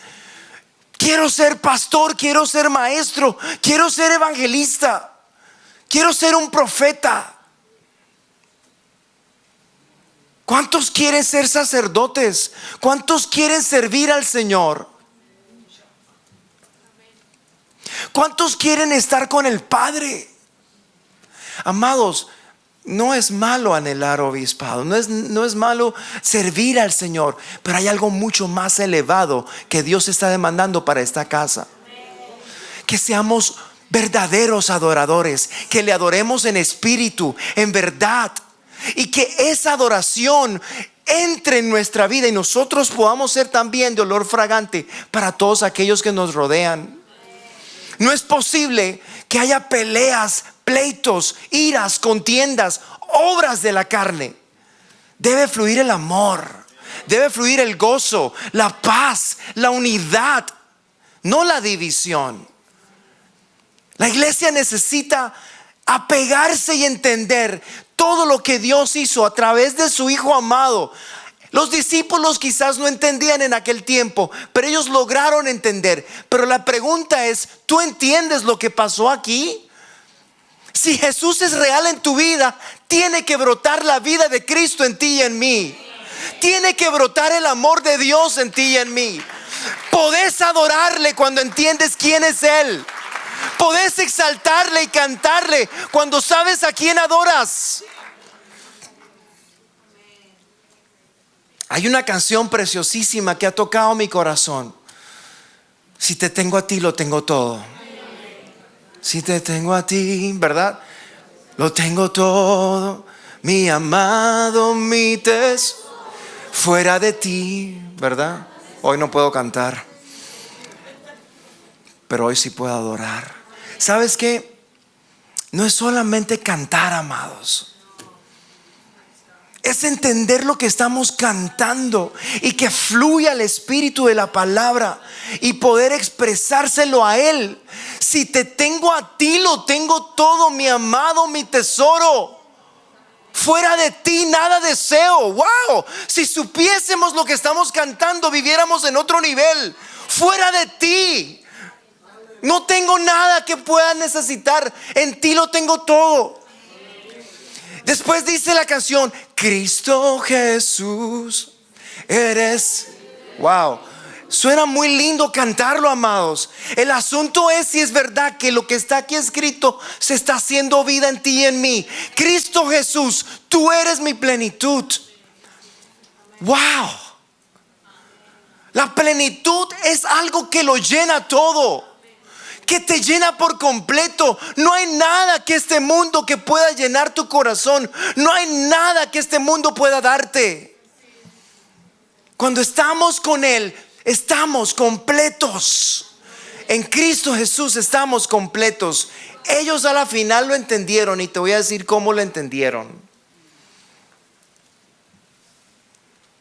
Quiero ser pastor, quiero ser maestro, quiero ser evangelista, quiero ser un profeta. ¿Cuántos quieren ser sacerdotes? ¿Cuántos quieren servir al Señor? ¿Cuántos quieren estar con el Padre? Amados, no es malo anhelar obispado, no es malo servir al Señor, pero hay algo mucho más elevado que Dios está demandando para esta casa. Que seamos verdaderos adoradores, que le adoremos en espíritu, en verdad, y que esa adoración entre en nuestra vida y nosotros podamos ser también de olor fragante para todos aquellos que nos rodean. No es posible que haya peleas, pleitos, iras, contiendas, obras de la carne. Debe fluir el amor, debe fluir el gozo, la paz, la unidad, no la división. La iglesia necesita apegarse y entender todo lo que Dios hizo a través de su Hijo amado. Los discípulos quizás no entendían en aquel tiempo, pero ellos lograron entender. Pero la pregunta es, ¿tú entiendes lo que pasó aquí? Si Jesús es real en tu vida, tiene que brotar la vida de Cristo en ti y en mí. Tiene que brotar el amor de Dios en ti y en mí. Podés adorarle cuando entiendes quién es Él. Podés exaltarle y cantarle cuando sabes a quién adoras. Hay una canción preciosísima que ha tocado mi corazón. Si te tengo a ti, lo tengo todo. Si te tengo a ti, ¿verdad? Lo tengo todo. Mi amado, mi tesoro. Fuera de ti, ¿verdad? Hoy no puedo cantar, pero hoy sí puedo adorar. ¿Sabes qué? No es solamente cantar, amados. Es entender lo que estamos cantando y que fluya el espíritu de la palabra y poder expresárselo a Él. Si te tengo a ti, lo tengo todo, mi amado, mi tesoro. Fuera de ti nada deseo. Wow, si supiésemos lo que estamos cantando, viviéramos en otro nivel. Fuera de ti no tengo nada que pueda necesitar. En ti lo tengo todo. Después dice la canción, Cristo Jesús, eres. Wow, suena muy lindo cantarlo, amados. El asunto es si es verdad que lo que está aquí escrito se está haciendo vida en ti y en mí. Cristo Jesús, tú eres mi plenitud. Wow, la plenitud es algo que lo llena todo, que te llena por completo. No hay nada que este mundo que pueda llenar tu corazón. No hay nada que este mundo pueda darte. Cuando estamos con Él, estamos completos. En Cristo Jesús estamos completos. Ellos a la final lo entendieron y te voy a decir cómo lo entendieron.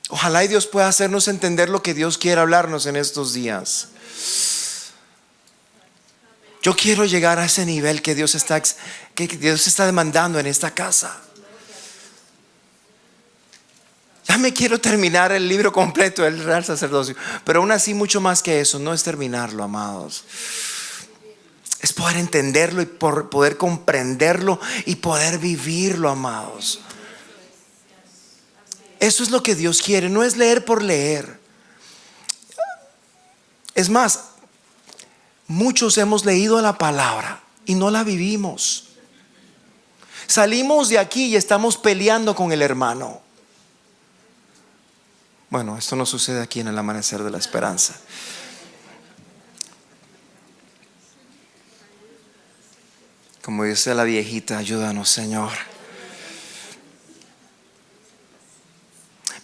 Ojalá y Dios pueda hacernos entender lo que Dios quiere hablarnos en estos días. Yo quiero llegar a ese nivel que Dios está demandando en esta casa. Ya me quiero terminar el libro completo del Real Sacerdocio, pero aún así mucho más que eso. No es terminarlo, amados. Es poder entenderlo y poder comprenderlo y poder vivirlo, amados. Eso es lo que Dios quiere. No es leer por leer. Es más, muchos hemos leído la palabra y no la vivimos. Salimos de aquí y estamos peleando con el hermano. Bueno, esto no sucede aquí en el Amanecer de la Esperanza. Como dice la viejita, ayúdanos, Señor.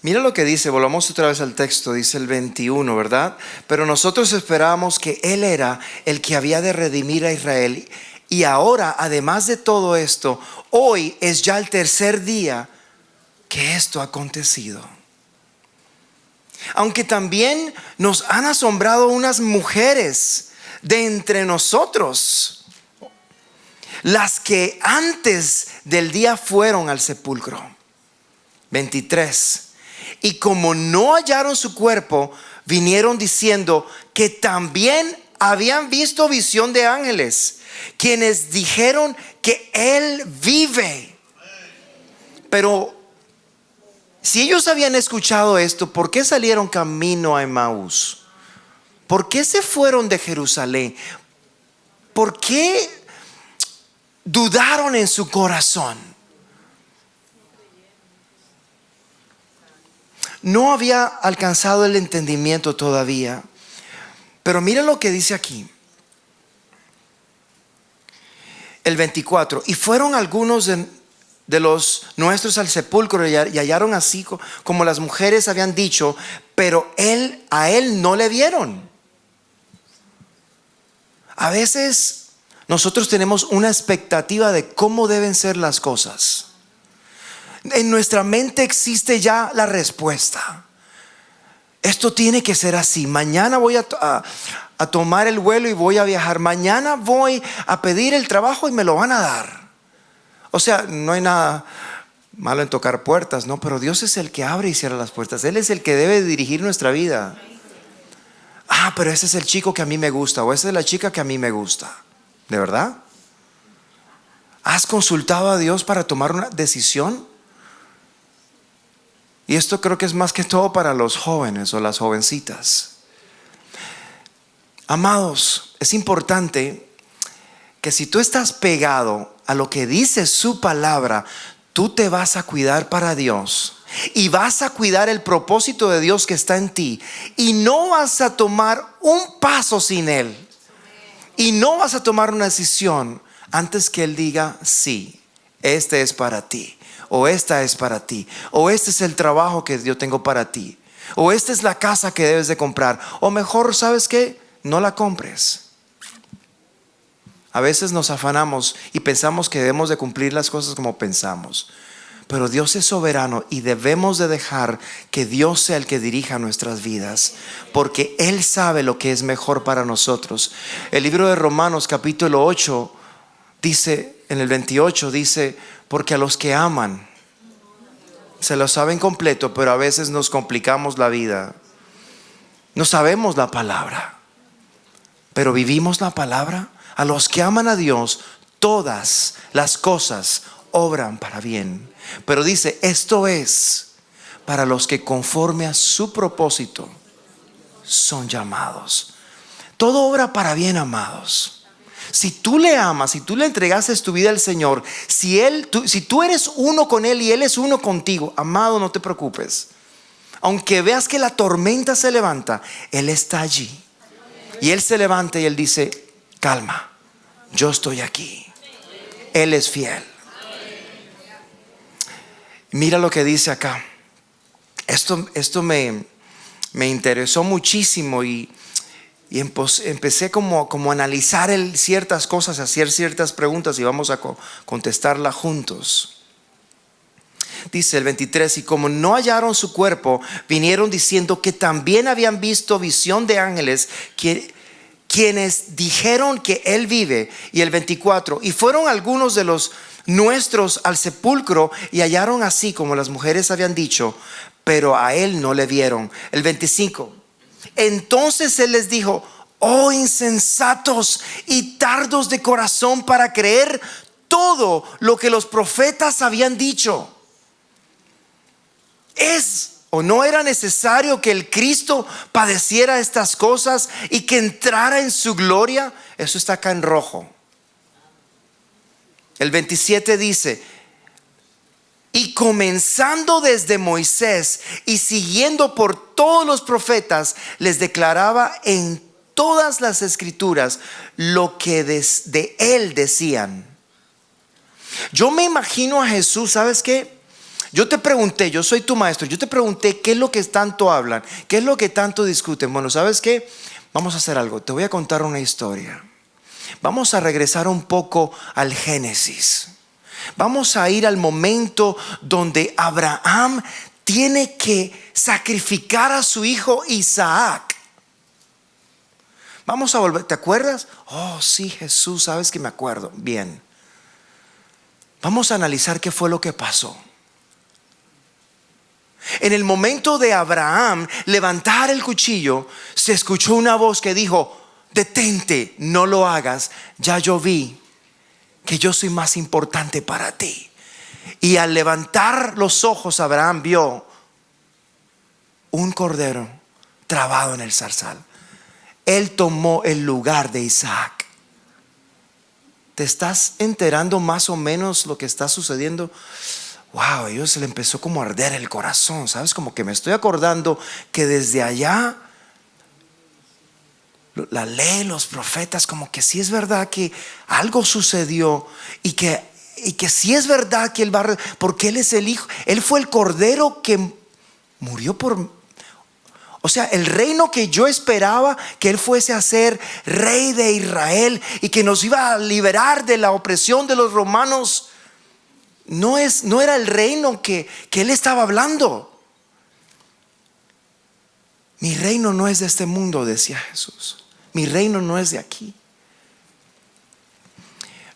Mira lo que dice, volvamos otra vez al texto, dice el 21, ¿verdad? Pero nosotros esperábamos que Él era el que había de redimir a Israel. Y ahora, además de todo esto, hoy es ya el tercer día que esto ha acontecido. Aunque también nos han asombrado unas mujeres de entre nosotros, las que antes del día fueron al sepulcro. 23. Y como no hallaron su cuerpo, vinieron diciendo que también habían visto visión de ángeles, quienes dijeron que Él vive. Pero si ellos habían escuchado esto, ¿por qué salieron camino a Emaús? ¿Por qué se fueron de Jerusalén? ¿por qué dudaron en su corazón? No había alcanzado el entendimiento todavía. Pero miren lo que dice aquí. El 24. Y fueron algunos de los nuestros al sepulcro y hallaron así como las mujeres habían dicho, pero a él no le vieron. A veces nosotros tenemos una expectativa de cómo deben ser las cosas. En nuestra mente existe ya la respuesta. Esto tiene que ser así. Mañana voy a tomar el vuelo y voy a viajar. Mañana voy a pedir el trabajo y me lo van a dar. O sea, no hay nada malo en tocar puertas, ¿no? Pero Dios es el que abre y cierra las puertas. Él es el que debe dirigir nuestra vida. Pero ese es el chico que a mí me gusta, o esa es la chica que a mí me gusta. ¿De verdad? ¿Has consultado a Dios para tomar una decisión? Y esto creo que es más que todo para los jóvenes o las jovencitas. Amados, es importante que si tú estás pegado a lo que dice su palabra, tú te vas a cuidar para Dios y vas a cuidar el propósito de Dios que está en ti, y no vas a tomar un paso sin Él, y no vas a tomar una decisión antes que Él diga: sí, este es para ti, o esta es para ti, o este es el trabajo que yo tengo para ti, o esta es la casa que debes de comprar, o mejor, ¿sabes qué? No la compres. A veces nos afanamos y pensamos que debemos de cumplir las cosas como pensamos, pero Dios es soberano y debemos de dejar que Dios sea el que dirija nuestras vidas, porque Él sabe lo que es mejor para nosotros. El libro de Romanos capítulo 8 dice, en el 28 dice: porque a los que aman se lo saben completo, pero a veces nos complicamos la vida. No sabemos la palabra, pero vivimos la palabra. A los que aman a Dios, todas las cosas obran para bien. Pero dice: esto es para los que conforme a su propósito son llamados. Todo obra para bien, amados. Si tú le amas, si tú le entregaste tu vida al Señor, si tú eres uno con Él y Él es uno contigo, amado, no te preocupes. Aunque veas que la tormenta se levanta, Él está allí. Y Él se levanta y Él dice: calma, yo estoy aquí. Él es fiel. Mira lo que dice acá. Esto me interesó muchísimo y empecé como a analizar ciertas cosas, a hacer ciertas preguntas, y vamos a contestarlas juntos. Dice el 23: y como no hallaron su cuerpo, vinieron diciendo que también habían visto visión de ángeles quienes dijeron que Él vive. Y el 24: y fueron algunos de los nuestros al sepulcro y hallaron así como las mujeres habían dicho, pero a Él no le vieron. El 25: entonces Él les dijo: oh insensatos y tardos de corazón para creer todo lo que los profetas habían dicho. ¿Es o no era necesario que el Cristo padeciera estas cosas y que entrara en su gloria? Eso está acá en rojo. El 27 dice: y comenzando desde Moisés y siguiendo por todos los profetas, les declaraba en todas las escrituras lo que de Él decían. Yo me imagino a Jesús, ¿sabes qué? Yo te pregunté, yo soy tu maestro, yo te pregunté qué es lo que tanto hablan, qué es lo que tanto discuten. Bueno, ¿sabes qué? Vamos a hacer algo, te voy a contar una historia. Vamos a regresar un poco al Génesis. Vamos a ir al momento donde Abraham tiene que sacrificar a su hijo Isaac. Vamos a volver, ¿te acuerdas? Oh sí, Jesús, sabes que me acuerdo. Bien. Vamos a analizar qué fue lo que pasó. En el momento de Abraham levantar el cuchillo, se escuchó una voz que dijo: detente, no lo hagas, ya yo vi que yo soy más importante para ti. Y al levantar los ojos, Abraham vio un cordero trabado en el zarzal. Él tomó el lugar de Isaac. ¿Te estás enterando más o menos lo que está sucediendo? Wow, a ellos se le empezó como a arder el corazón, ¿sabes? Como que me estoy acordando que desde allá la ley, los profetas, como que sí es verdad que algo sucedió y que sí es verdad que Él va, porque Él es el Hijo, Él fue el Cordero que murió por, o sea, el reino que yo esperaba que Él fuese a ser rey de Israel y que nos iba a liberar de la opresión de los romanos, no era el reino que Él estaba hablando. Mi reino no es de este mundo, decía Jesús. Mi reino no es de aquí.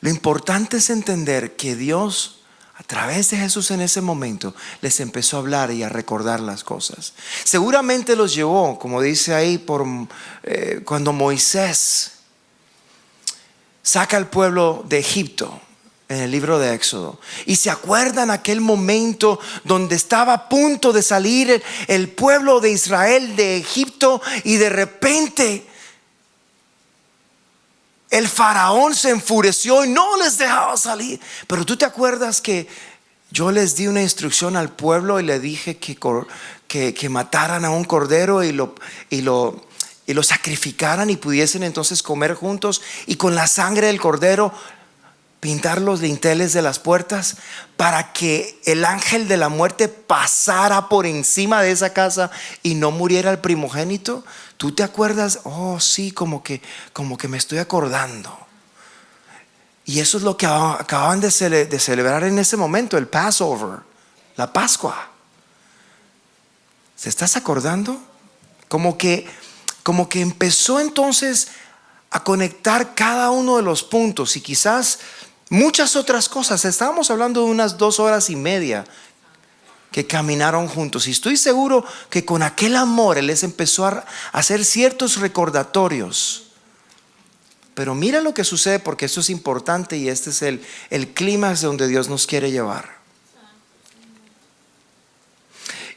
Lo importante es entender que Dios, a través de Jesús en ese momento, les empezó a hablar y a recordar las cosas. Seguramente los llevó, como dice ahí, cuando Moisés saca al pueblo de Egipto en el libro de Éxodo, y se acuerdan aquel momento donde estaba a punto de salir el pueblo de Israel de Egipto, y de repente el faraón se enfureció y no les dejaba salir. Pero tú te acuerdas que yo les di una instrucción al pueblo y le dije que mataran a un cordero y lo sacrificaran y pudiesen entonces comer juntos, y con la sangre del cordero pintar los dinteles de las puertas para que el ángel de la muerte pasara por encima de esa casa y no muriera el primogénito. ¿Tú te acuerdas? Oh, sí, como que me estoy acordando. Y eso es lo que acaban de celebrar en ese momento, el Passover, la Pascua. ¿Se estás acordando? Como que empezó entonces a conectar cada uno de los puntos, y quizás muchas otras cosas. Estábamos hablando de unas 2 horas y media que caminaron juntos, y estoy seguro que con aquel amor Él les empezó a hacer ciertos recordatorios. Pero mira lo que sucede, porque esto es importante, y este es el clímax de donde Dios nos quiere llevar.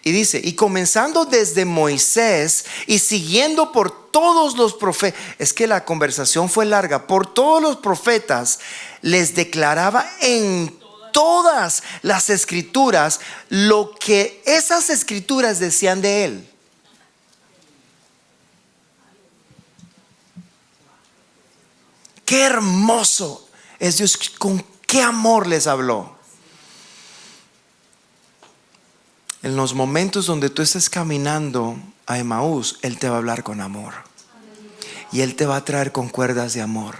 Y dice, y comenzando desde Moisés y siguiendo por todos los profetas, es que la conversación fue larga, por todos los profetas les declaraba en todas las escrituras lo que esas escrituras decían de Él. Qué hermoso es Dios, con qué amor les habló. En los momentos donde tú estés caminando a Emaús, Él te va a hablar con amor, y Él te va a traer con cuerdas de amor,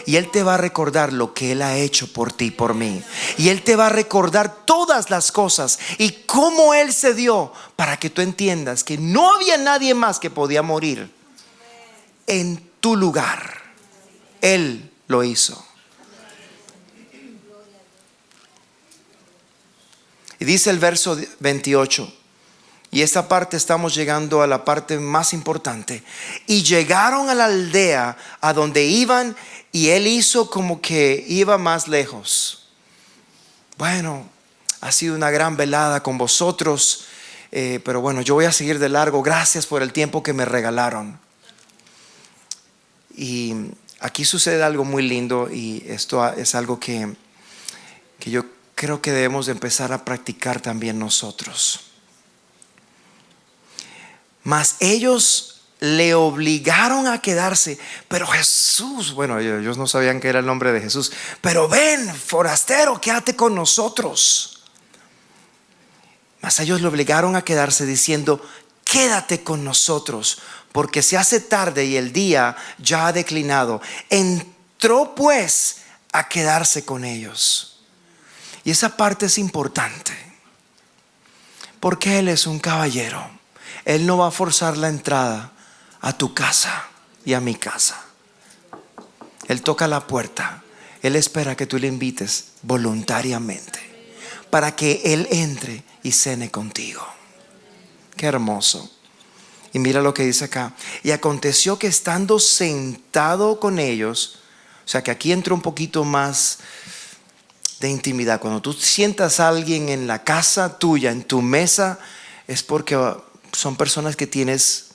y Él te va a recordar lo que Él ha hecho por ti y por mí, y Él te va a recordar todas las cosas y cómo Él se dio para que tú entiendas que no había nadie más que podía morir en tu lugar. Él lo hizo. Y dice el verso 28, y esta parte estamos llegando a la parte más importante. Y llegaron a la aldea a donde iban, y Él hizo como que iba más lejos. Bueno, ha sido una gran velada con vosotros, pero bueno, yo voy a seguir de largo. Gracias por el tiempo que me regalaron. Y aquí sucede algo muy lindo, y esto es algo que yo creo que debemos de empezar a practicar también nosotros. Mas ellos le obligaron a quedarse. Pero Jesús, bueno, ellos no sabían que era el nombre de Jesús. Pero ven, forastero, quédate con nosotros. Mas ellos le obligaron a quedarse, diciendo: quédate con nosotros, porque se hace tarde y el día ya ha declinado. Entró pues a quedarse con ellos. Y esa parte es importante, porque Él es un caballero. Él no va a forzar la entrada a tu casa y a mi casa. Él toca la puerta. Él espera que tú le invites voluntariamente para que Él entre y cene contigo. Qué hermoso. Y mira lo que dice acá. Y aconteció que estando sentado con ellos, o sea que aquí entra un poquito más de intimidad. Cuando tú sientas a alguien en la casa tuya, en tu mesa, es porque son personas que tienes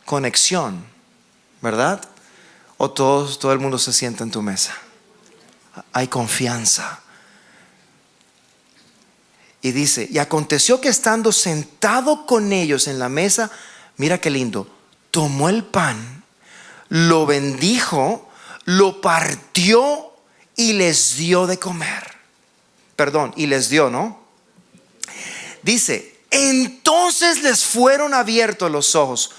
conexión, ¿verdad? O todo el mundo se sienta en tu mesa. hay confianza. Y dice, y aconteció que estando sentado con ellos en la mesa, mira qué lindo, tomó el pan, lo bendijo, lo partió y les dio de comer. Perdón, y les dio, ¿no? Dice, entonces les fueron abiertos los ojos.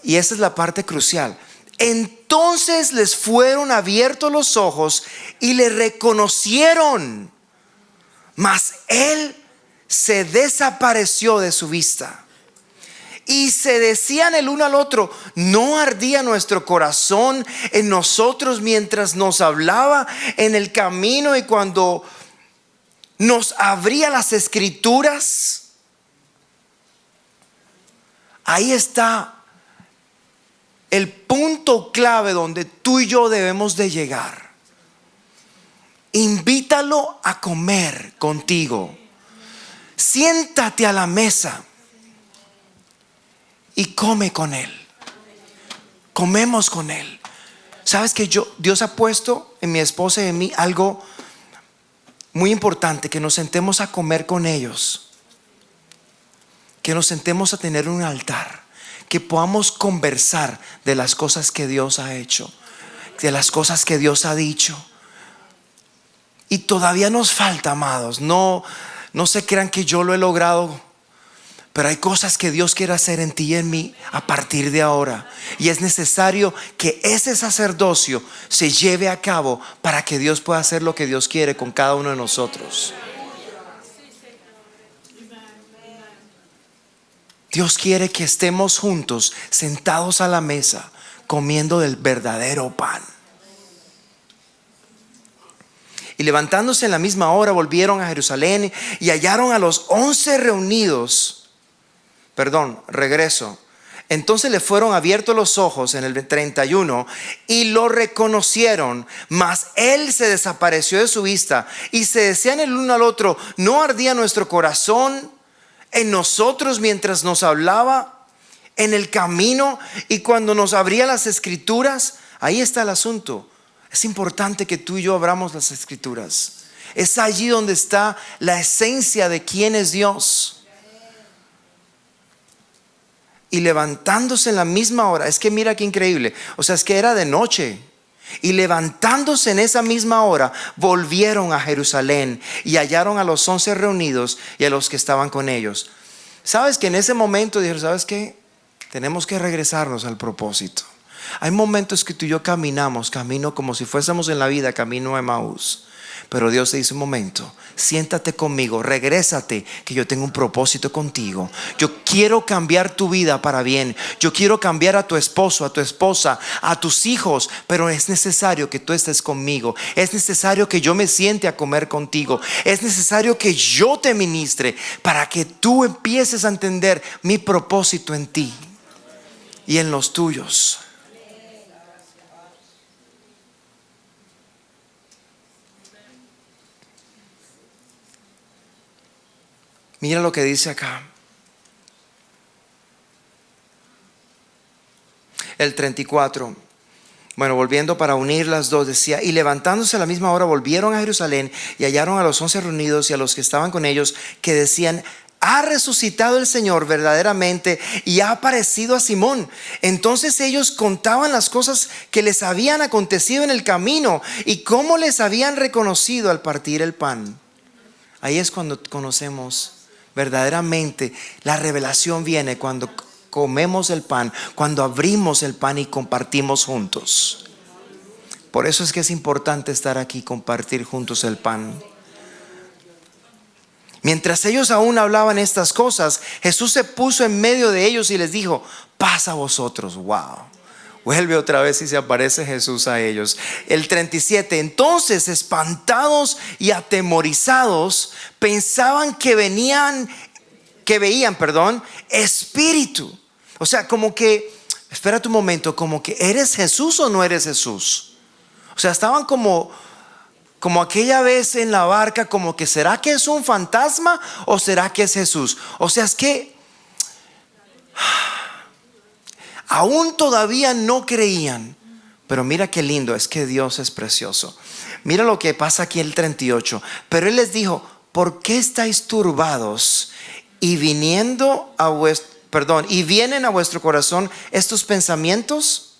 Y esa es la parte crucial. Entonces les fueron abiertos los ojos y le reconocieron, mas él se desapareció de su vista. Y se decían el uno al otro, ¿no ardía nuestro corazón en nosotros mientras nos hablaba en el camino y cuando nos abría las escrituras? Ahí está el punto clave donde tú y yo debemos de llegar. Invítalo a comer contigo. Siéntate a la mesa y come con él. Comemos con él. Sabes que Dios ha puesto en mi esposa y en mí algo muy importante, que nos sentemos a comer con ellos, que nos sentemos a tener un altar, que podamos conversar de las cosas que Dios ha hecho, de las cosas que Dios ha dicho. Y todavía nos falta, amados. No se crean que yo lo he logrado, pero hay cosas que Dios quiere hacer en ti y en mí a partir de ahora. Y es necesario que ese sacerdocio se lleve a cabo para que Dios pueda hacer lo que Dios quiere con cada uno de nosotros. Dios quiere que estemos juntos, sentados a la mesa, comiendo del verdadero pan. Y levantándose en la misma hora, volvieron a Jerusalén y hallaron a los 11 reunidos. Regreso. Entonces le fueron abiertos los ojos en el 31 y lo reconocieron, mas él se desapareció de su vista. Y se decían el uno al otro, ¿no ardía nuestro corazón en nosotros mientras nos hablaba en el camino y cuando nos abría las escrituras? Ahí está el asunto. Es importante que tú y yo abramos las escrituras. Es allí donde está la esencia de quién es Dios. Y levantándose en la misma hora, es que mira qué increíble, o sea, es que era de noche. Y levantándose en esa misma hora, volvieron a Jerusalén y hallaron a los 11 reunidos y a los que estaban con ellos. Sabes que en ese momento dijeron, ¿sabes qué? Tenemos que regresarnos al propósito. Hay momentos que tú y yo camino como si fuésemos en la vida, camino a Emaús. Pero Dios te dice, un momento, siéntate conmigo, regrésate, que yo tengo un propósito contigo. Yo quiero cambiar tu vida para bien. Yo quiero cambiar a tu esposo, a tu esposa, a tus hijos. Pero es necesario que tú estés conmigo. Es necesario que yo me siente a comer contigo. Es necesario que yo te ministre para que tú empieces a entender mi propósito en ti y en los tuyos. Mira lo que dice acá. El 34. Bueno, volviendo para unir las dos, decía, y levantándose a la misma hora volvieron a Jerusalén y hallaron a los 11 reunidos y a los que estaban con ellos, que decían, ha resucitado el Señor verdaderamente y ha aparecido a Simón. Entonces ellos contaban las cosas que les habían acontecido en el camino y cómo les habían reconocido al partir el pan. Ahí es cuando conocemos verdaderamente. La revelación viene cuando comemos el pan, cuando abrimos el pan y compartimos juntos. Por eso es que es importante estar aquí, compartir juntos el pan. Mientras ellos aún hablaban estas cosas, Jesús se puso en medio de ellos y les dijo, paz a vosotros. Wow. Vuelve otra vez y se aparece Jesús a ellos. El 37. Entonces, espantados y atemorizados, pensaban que veían espíritu. O sea, como que, espérate un momento, como que ¿eres Jesús o no eres Jesús? O sea, estaban como aquella vez en la barca, como que ¿será que es un fantasma o será que es Jesús? O sea, es que aún todavía no creían, Pero mira qué lindo, es que Dios es precioso. Mira lo que pasa aquí en el 38. Pero Él les dijo: ¿por qué estáis turbados y vienen a vuestro corazón estos pensamientos?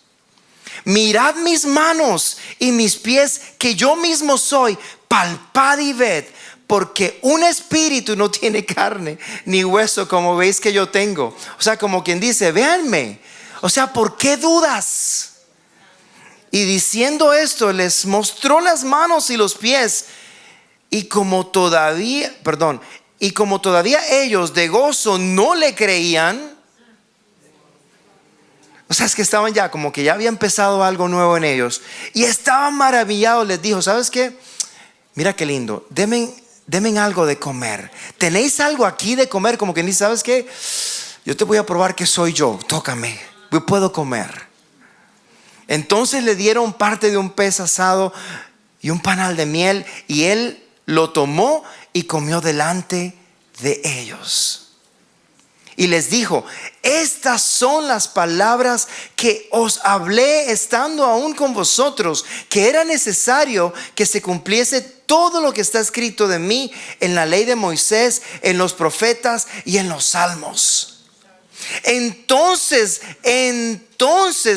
Mirad mis manos y mis pies, que yo mismo soy. Palpad y ved, porque un espíritu no tiene carne ni hueso, como veis que yo tengo. O sea, como quien dice: véanme. O sea, ¿por qué dudas? Y diciendo esto, les mostró las manos y los pies. Y como todavía ellos de gozo no le creían. O sea, es que estaban ya, como que ya había empezado algo nuevo en ellos. Y estaban maravillados. Les dijo: ¿sabes qué? Mira qué lindo. Denme algo de comer. ¿Tenéis algo aquí de comer? Como que ni sabes qué. Yo te voy a probar que soy yo. Tócame. Yo puedo comer. Entonces le dieron parte de un pez asado y un panal de miel. Y él lo tomó y comió delante de ellos. Y les dijo: estas son las palabras que os hablé estando aún con vosotros, que era necesario que se cumpliese todo lo que está escrito de mí en la ley de Moisés, en los profetas y en los salmos. Entonces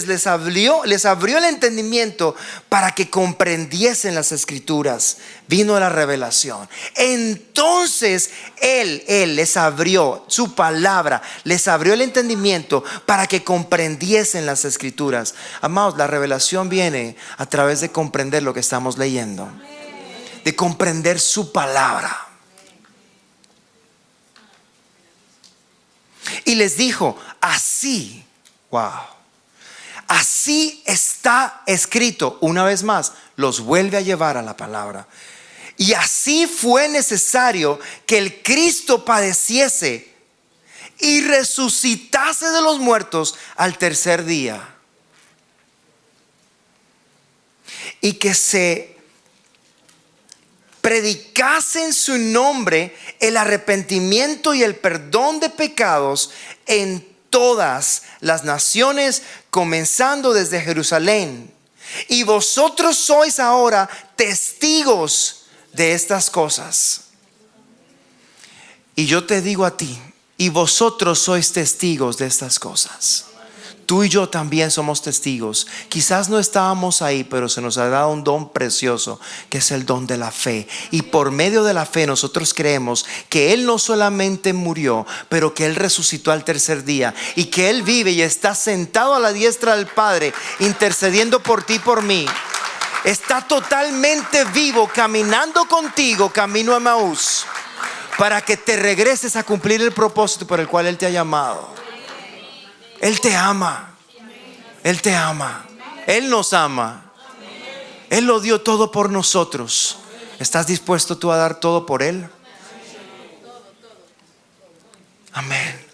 les abrió el entendimiento para que comprendiesen las escrituras. Vino la revelación. Entonces Él les abrió su palabra, les abrió el entendimiento para que comprendiesen las escrituras. Amados, la revelación viene a través de comprender lo que estamos leyendo, de comprender su palabra. Y les dijo: así está escrito. Una vez más, los vuelve a llevar a la palabra. Y así fue necesario que el Cristo padeciese y resucitase de los muertos al tercer día, y que se predicase en su nombre el arrepentimiento y el perdón de pecados en todas las naciones, comenzando desde Jerusalén. Y vosotros sois ahora testigos de estas cosas. Y yo te digo a ti: y vosotros sois testigos de estas cosas. Tú y yo también somos testigos. Quizás no estábamos ahí, pero se nos ha dado un don precioso, que es el don de la fe. Y por medio de la fe nosotros creemos que Él no solamente murió, pero que Él resucitó al tercer día, y que Él vive y está sentado a la diestra del Padre, intercediendo por ti y por mí. Está totalmente vivo, caminando contigo, camino a Emaús, para que te regreses a cumplir el propósito por el cual Él te ha llamado. Él te ama. Él te ama. Él nos ama. Él lo dio todo por nosotros. ¿Estás dispuesto tú a dar todo por Él? Amén.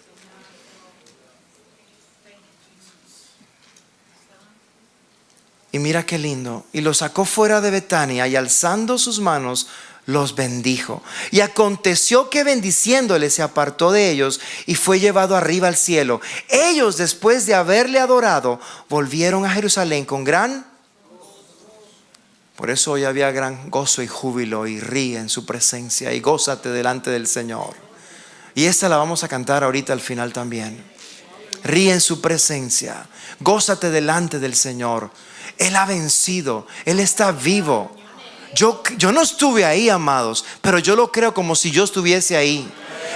Y mira qué lindo. Y los sacó fuera de Betania, y alzando sus manos los bendijo. Y aconteció que bendiciéndole se apartó de ellos y fue llevado arriba al cielo. Ellos, después de haberle adorado, volvieron a Jerusalén con gran. Por eso hoy había gran gozo y júbilo, y ríe en su presencia y gózate delante del Señor. Y esta la vamos a cantar ahorita al final también. Ríe en su presencia, gózate delante del Señor. Él ha vencido, Él está vivo. Yo no estuve ahí, amados, pero yo lo creo como si yo estuviese ahí.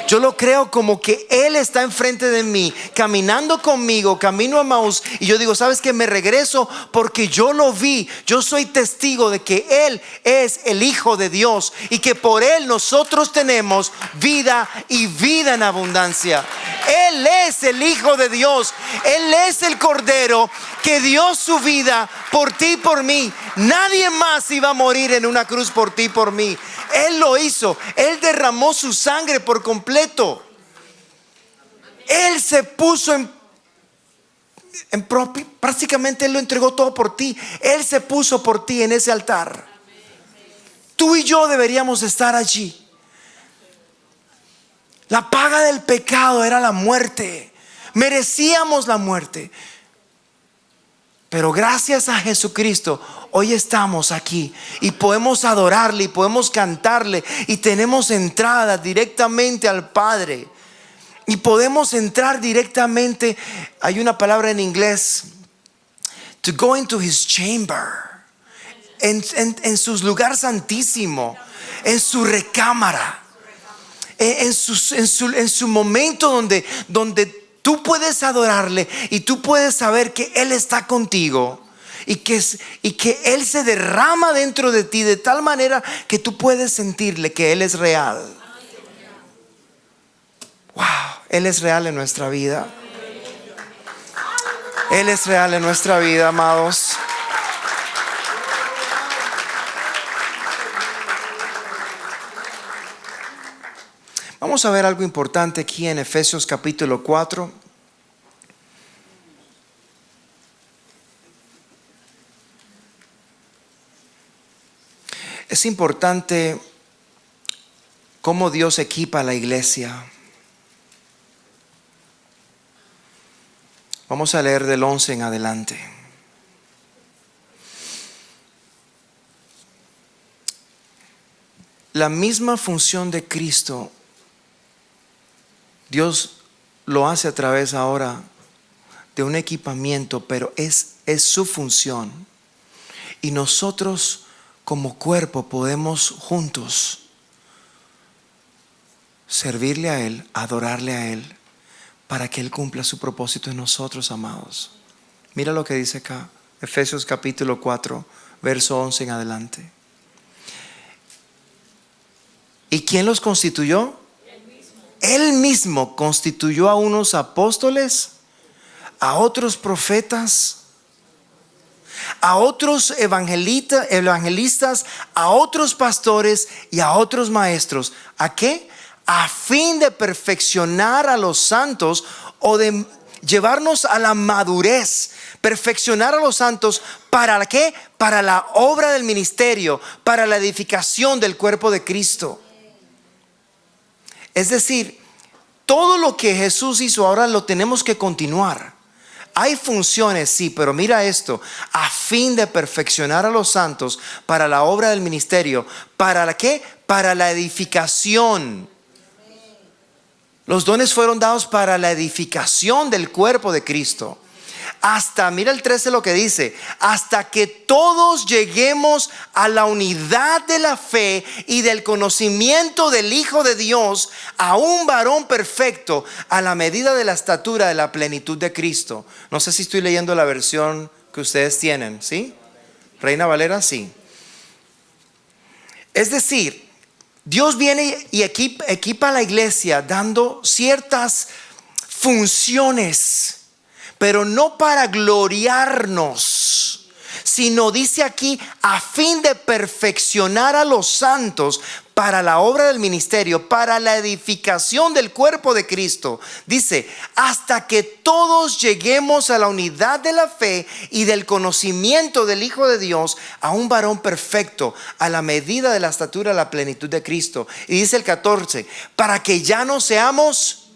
Yo lo creo como que Él está enfrente de mí, caminando conmigo, camino a Emaús. Y yo digo: ¿sabes qué? Me regreso porque yo lo vi. Yo soy testigo de que Él es el Hijo de Dios, y que por Él nosotros tenemos vida, y vida en abundancia. Él es el Hijo de Dios. Él es el Cordero que dio su vida por ti y por mí. Nadie más iba a morir en una cruz por ti y por mí. Él lo hizo. Él derramó su sangre por completo. Él se puso prácticamente Él lo entregó todo por ti. Él se puso por ti en ese altar. Tú y yo deberíamos estar allí. La paga del pecado era la muerte. Merecíamos la muerte. Pero gracias a Jesucristo, hoy estamos aquí y podemos adorarle y podemos cantarle y tenemos entrada directamente al Padre. Y podemos entrar directamente, hay una palabra en inglés, to go into his chamber, en su lugar santísimo, en su recámara, en su momento donde tú puedes adorarle y tú puedes saber que Él está contigo y que Él se derrama dentro de ti de tal manera que tú puedes sentirle que Él es real. Wow, Él es real en nuestra vida. Él es real en nuestra vida, amados. Vamos a ver algo importante aquí en Efesios capítulo 4. Es importante cómo Dios equipa a la iglesia. Vamos a leer del 11 en adelante. La misma función de Cristo, Dios lo hace a través ahora de un equipamiento, pero es su función. Y nosotros como cuerpo podemos juntos servirle a Él, adorarle a Él, para que Él cumpla su propósito en nosotros, amados. Mira lo que dice acá, Efesios capítulo 4, verso 11 en adelante. ¿Y quién los constituyó? Él mismo constituyó a unos apóstoles, a otros profetas, a otros evangelistas, a otros pastores y a otros maestros. ¿A qué? A fin de perfeccionar a los santos, o de llevarnos a la madurez. Perfeccionar a los santos, ¿para qué? Para la obra del ministerio, para la edificación del cuerpo de Cristo. Es decir, todo lo que Jesús hizo ahora lo tenemos que continuar. Hay funciones, sí, pero mira esto: a fin de perfeccionar a los santos para la obra del ministerio. ¿Para la qué? Para la edificación. Los dones fueron dados para la edificación del cuerpo de Cristo. Hasta, mira el 13 lo que dice: hasta que todos lleguemos a la unidad de la fe y del conocimiento del Hijo de Dios, a un varón perfecto, a la medida de la estatura de la plenitud de Cristo. No sé si estoy leyendo la versión que ustedes tienen, ¿sí? Reina Valera, sí. Es decir, Dios viene y equipa a la iglesia dando ciertas funciones, pero no para gloriarnos, sino dice aquí, a fin de perfeccionar a los santos para la obra del ministerio, para la edificación del cuerpo de Cristo. Dice, hasta que todos lleguemos a la unidad de la fe y del conocimiento del Hijo de Dios, a un varón perfecto, a la medida de la estatura, la plenitud de Cristo. Y dice el 14, para que ya no seamos...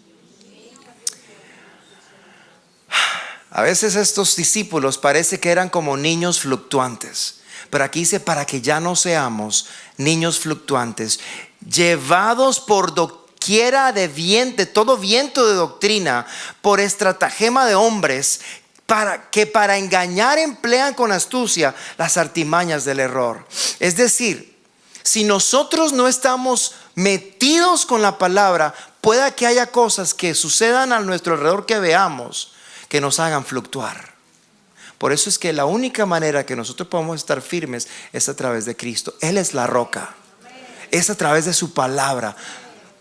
A veces estos discípulos parece que eran como niños fluctuantes, pero aquí dice, para que ya no seamos niños fluctuantes, llevados por doquiera de todo viento de doctrina, por estratagema de hombres, para engañar emplean con astucia las artimañas del error. Es decir, si nosotros no estamos metidos con la palabra, pueda que haya cosas que sucedan a nuestro alrededor que veamos, que nos hagan fluctuar. Por eso es que la única manera que nosotros podemos estar firmes es a través de Cristo. Él es la roca, es a través de su palabra.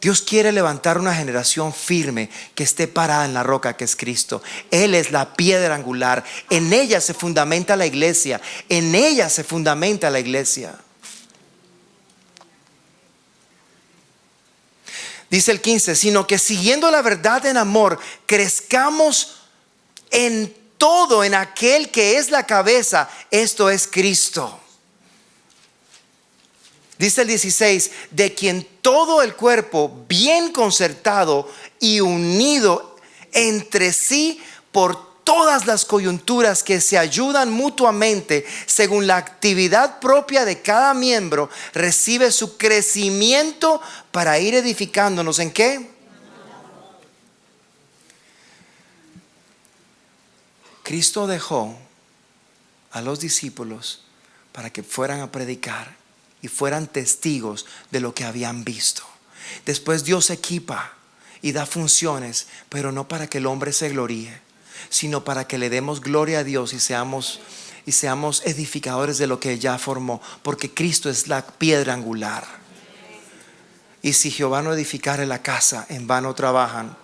Dios quiere levantar una generación firme que esté parada en la roca que es Cristo. Él es la piedra angular. En ella se fundamenta la iglesia. En ella se fundamenta la iglesia. Dice el 15, sino que siguiendo la verdad en amor, crezcamos en todo en aquel que es la cabeza, esto es Cristo. Dice el 16, de quien todo el cuerpo bien concertado y unido entre sí por todas las coyunturas que se ayudan mutuamente según la actividad propia de cada miembro, recibe su crecimiento para ir edificándonos. ¿En qué? Cristo dejó a los discípulos para que fueran a predicar y fueran testigos de lo que habían visto. Después Dios equipa y da funciones, pero no para que el hombre se gloríe, sino para que le demos gloria a Dios y seamos edificadores de lo que ya formó, porque Cristo es la piedra angular. Y si Jehová no edificare la casa, en vano trabajan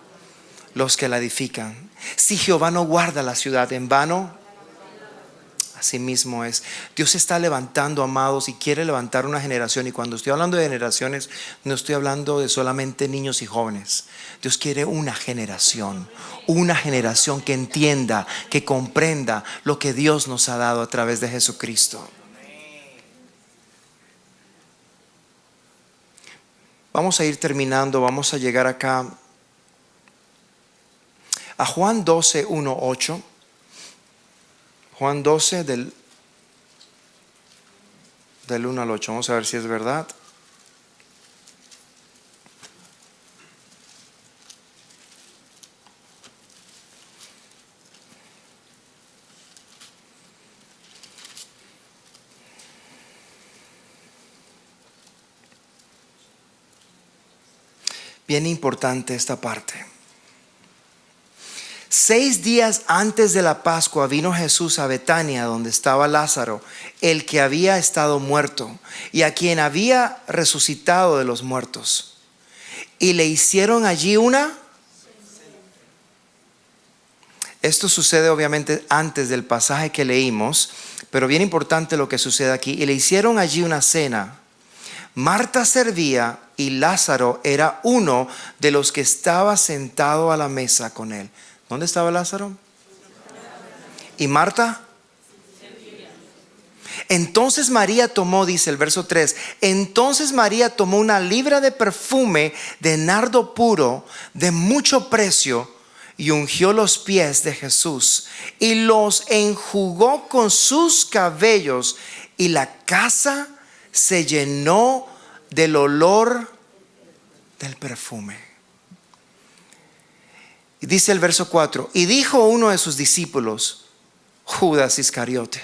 los que la edifican. Si Jehová no guarda la ciudad, en vano. Así mismo es. Dios está levantando, amados, y quiere levantar una generación. Y cuando estoy hablando de generaciones, no estoy hablando de solamente niños y jóvenes. Dios quiere una generación que entienda, que comprenda lo que Dios nos ha dado a través de Jesucristo. Vamos a ir terminando, vamos a llegar acá a Juan 12, 1, 8. Juan 12 del 1 al 8. Vamos a ver si es verdad. Bien importante esta parte. 6 días antes de la Pascua vino Jesús a Betania, donde estaba Lázaro, el que había estado muerto y a quien había resucitado de los muertos. Y le hicieron allí una. Esto sucede obviamente antes del pasaje que leímos, pero bien importante lo que sucede aquí. Y le hicieron allí una cena. Marta servía y Lázaro era uno de los que estaba sentado a la mesa con él. ¿Dónde estaba Lázaro? ¿Y Marta? Entonces María tomó, dice el verso 3, entonces María tomó una libra de perfume de nardo puro de mucho precio y ungió los pies de Jesús y los enjugó con sus cabellos, y la casa se llenó del olor del perfume. Y dice el verso 4, y dijo uno de sus discípulos, Judas Iscariote,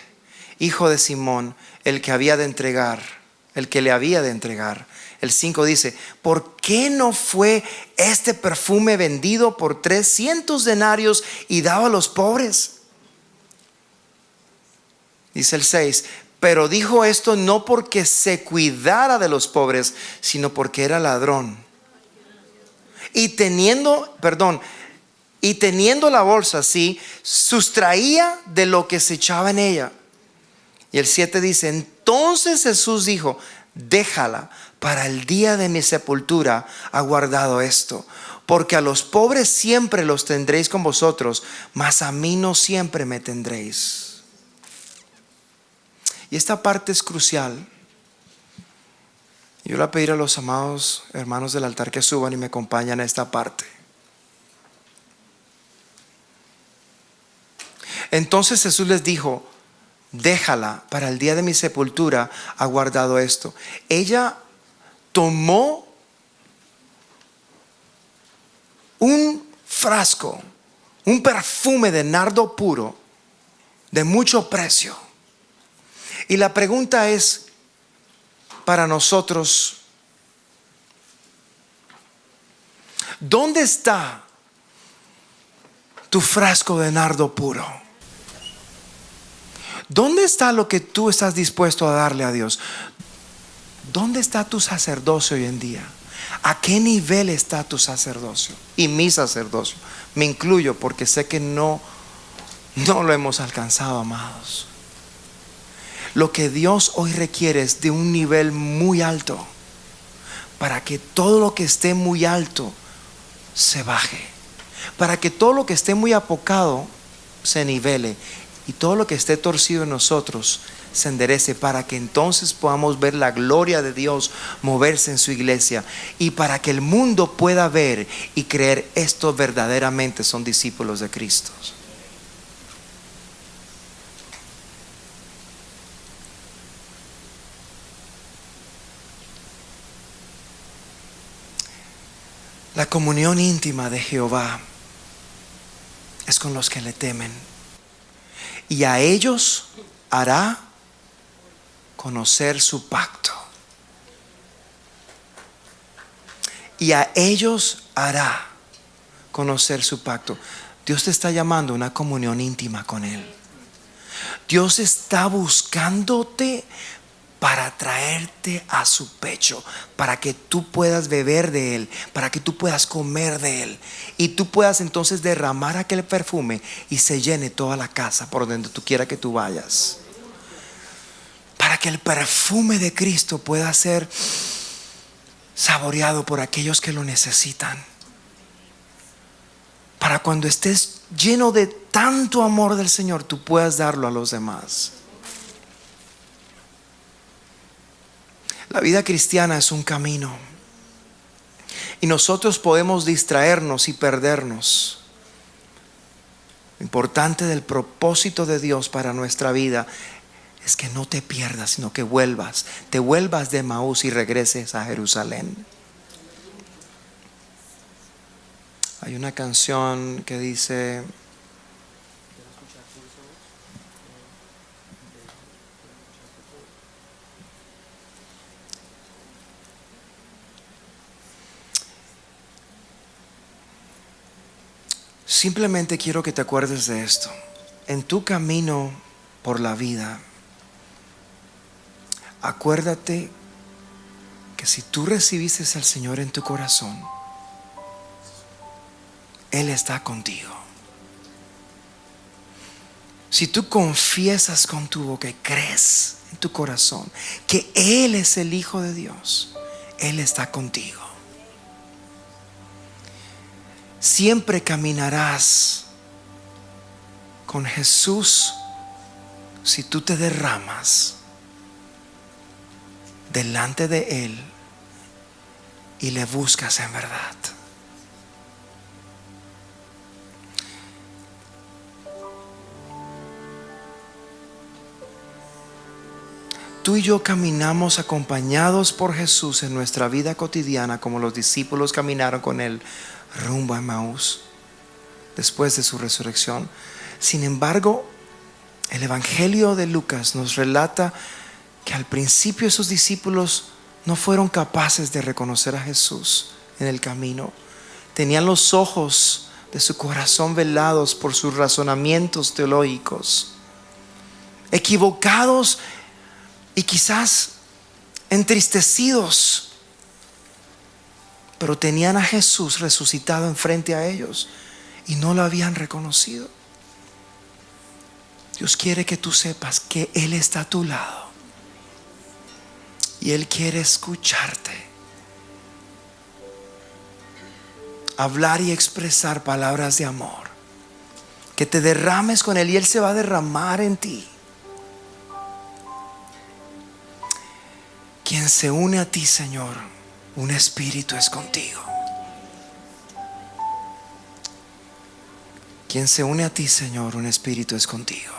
hijo de Simón, el que le había de entregar. El 5 dice, ¿por qué no fue este perfume vendido por 300 denarios y dado a los pobres? Dice el 6, pero dijo esto no porque se cuidara de los pobres, sino porque era ladrón. Y teniendo la bolsa así, sustraía de lo que se echaba en ella. Y el 7 dice, entonces Jesús dijo, déjala, para el día de mi sepultura ha guardado esto, porque a los pobres siempre los tendréis con vosotros, mas a mí no siempre me tendréis. Y esta parte es crucial. Yo le voy a pedir a los amados hermanos del altar que suban y me acompañen a esta parte. Entonces Jesús les dijo, déjala, para el día de mi sepultura ha guardado esto. Ella tomó un frasco, un perfume de nardo puro de mucho precio. Y la pregunta es para nosotros, ¿dónde está tu frasco de nardo puro? ¿Dónde está lo que tú estás dispuesto a darle a Dios? ¿Dónde está tu sacerdocio hoy en día? ¿A qué nivel está tu sacerdocio? Y mi sacerdocio. Me incluyo porque sé que no lo hemos alcanzado, amados. Lo que Dios hoy requiere es de un nivel muy alto, para que todo lo que esté muy alto se baje, para que todo lo que esté muy apocado se nivele, y todo lo que esté torcido en nosotros se enderece, para que entonces podamos ver la gloria de Dios moverse en su iglesia, y para que el mundo pueda ver y creer, estos verdaderamente son discípulos de Cristo. La comunión íntima de Jehová es con los que le temen, y a ellos hará conocer su pacto. Y a ellos hará conocer su pacto. Dios te está llamando a una comunión íntima con Él. Dios está buscándote para traerte a su pecho, para que tú puedas beber de Él, para que tú puedas comer de Él, y tú puedas entonces derramar aquel perfume y se llene toda la casa por donde tú quieras que tú vayas, para que el perfume de Cristo pueda ser saboreado por aquellos que lo necesitan, para cuando estés lleno de tanto amor del Señor, tú puedas darlo a los demás. La vida cristiana es un camino, y nosotros podemos distraernos y perdernos. Lo importante del propósito de Dios para nuestra vida es que no te pierdas, sino que te vuelvas de Emaús y regreses a Jerusalén. Hay una canción que dice: simplemente quiero que te acuerdes de esto. En tu camino por la vida, acuérdate que si tú recibiste al Señor en tu corazón, Él está contigo. Si tú confiesas con tu boca y crees en tu corazón que Él es el Hijo de Dios, Él está contigo. Siempre caminarás con Jesús si tú te derramas delante de Él y le buscas en verdad. Tú y yo caminamos acompañados por Jesús en nuestra vida cotidiana, como los discípulos caminaron con Él rumbo a Emaús después de su resurrección. Sin embargo, el Evangelio de Lucas nos relata que al principio esos discípulos no fueron capaces de reconocer a Jesús en el camino. Tenían los ojos de su corazón velados por sus razonamientos teológicos, equivocados y quizás entristecidos, pero tenían a Jesús resucitado enfrente a ellos y no lo habían reconocido. Dios quiere que tú sepas que Él está a tu lado y Él quiere escucharte, hablar y expresar palabras de amor, que te derrames con Él y Él se va a derramar en ti. Quien se une a ti, Señor, un espíritu es contigo. Quien se une a ti, Señor, un espíritu es contigo.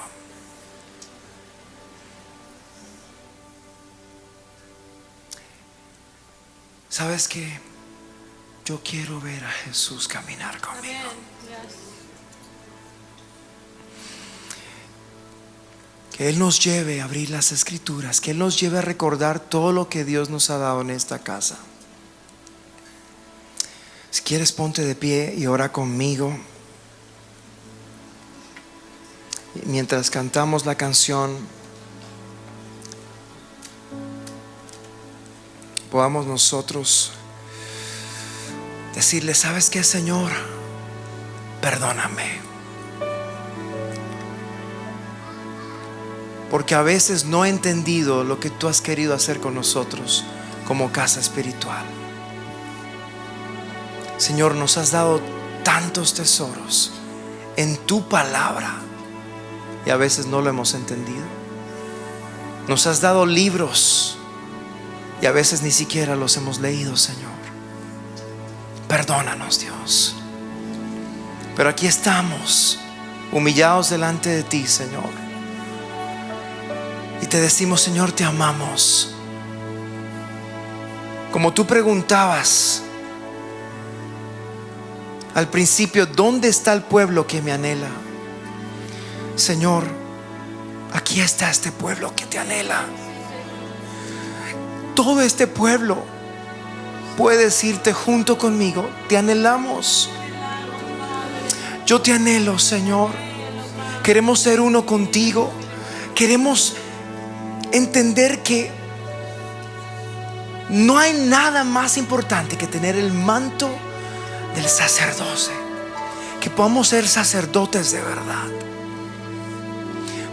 ¿Sabes qué? Yo quiero ver a Jesús caminar conmigo. Que Él nos lleve a abrir las Escrituras, que Él nos lleve a recordar todo lo que Dios nos ha dado en esta casa. Si quieres, ponte de pie y ora conmigo. Y mientras cantamos la canción, podamos nosotros decirle: ¿sabes qué, Señor? Perdóname, porque a veces no he entendido lo que tú has querido hacer con nosotros como casa espiritual. Señor, nos has dado tantos tesoros en tu palabra y a veces no lo hemos entendido. Nos has dado libros y a veces ni siquiera los hemos leído, Señor. Perdónanos, Dios. Pero aquí estamos, humillados delante de ti, Señor. Y te decimos: Señor, te amamos. Como tú preguntabas al principio, ¿dónde está el pueblo que me anhela? Señor, aquí está este pueblo que te anhela. Todo este pueblo puede decirte junto conmigo: te anhelamos. Yo te anhelo, Señor. Queremos ser uno contigo. Queremos entender que no hay nada más importante que tener el manto del sacerdocio, que podamos ser sacerdotes de verdad,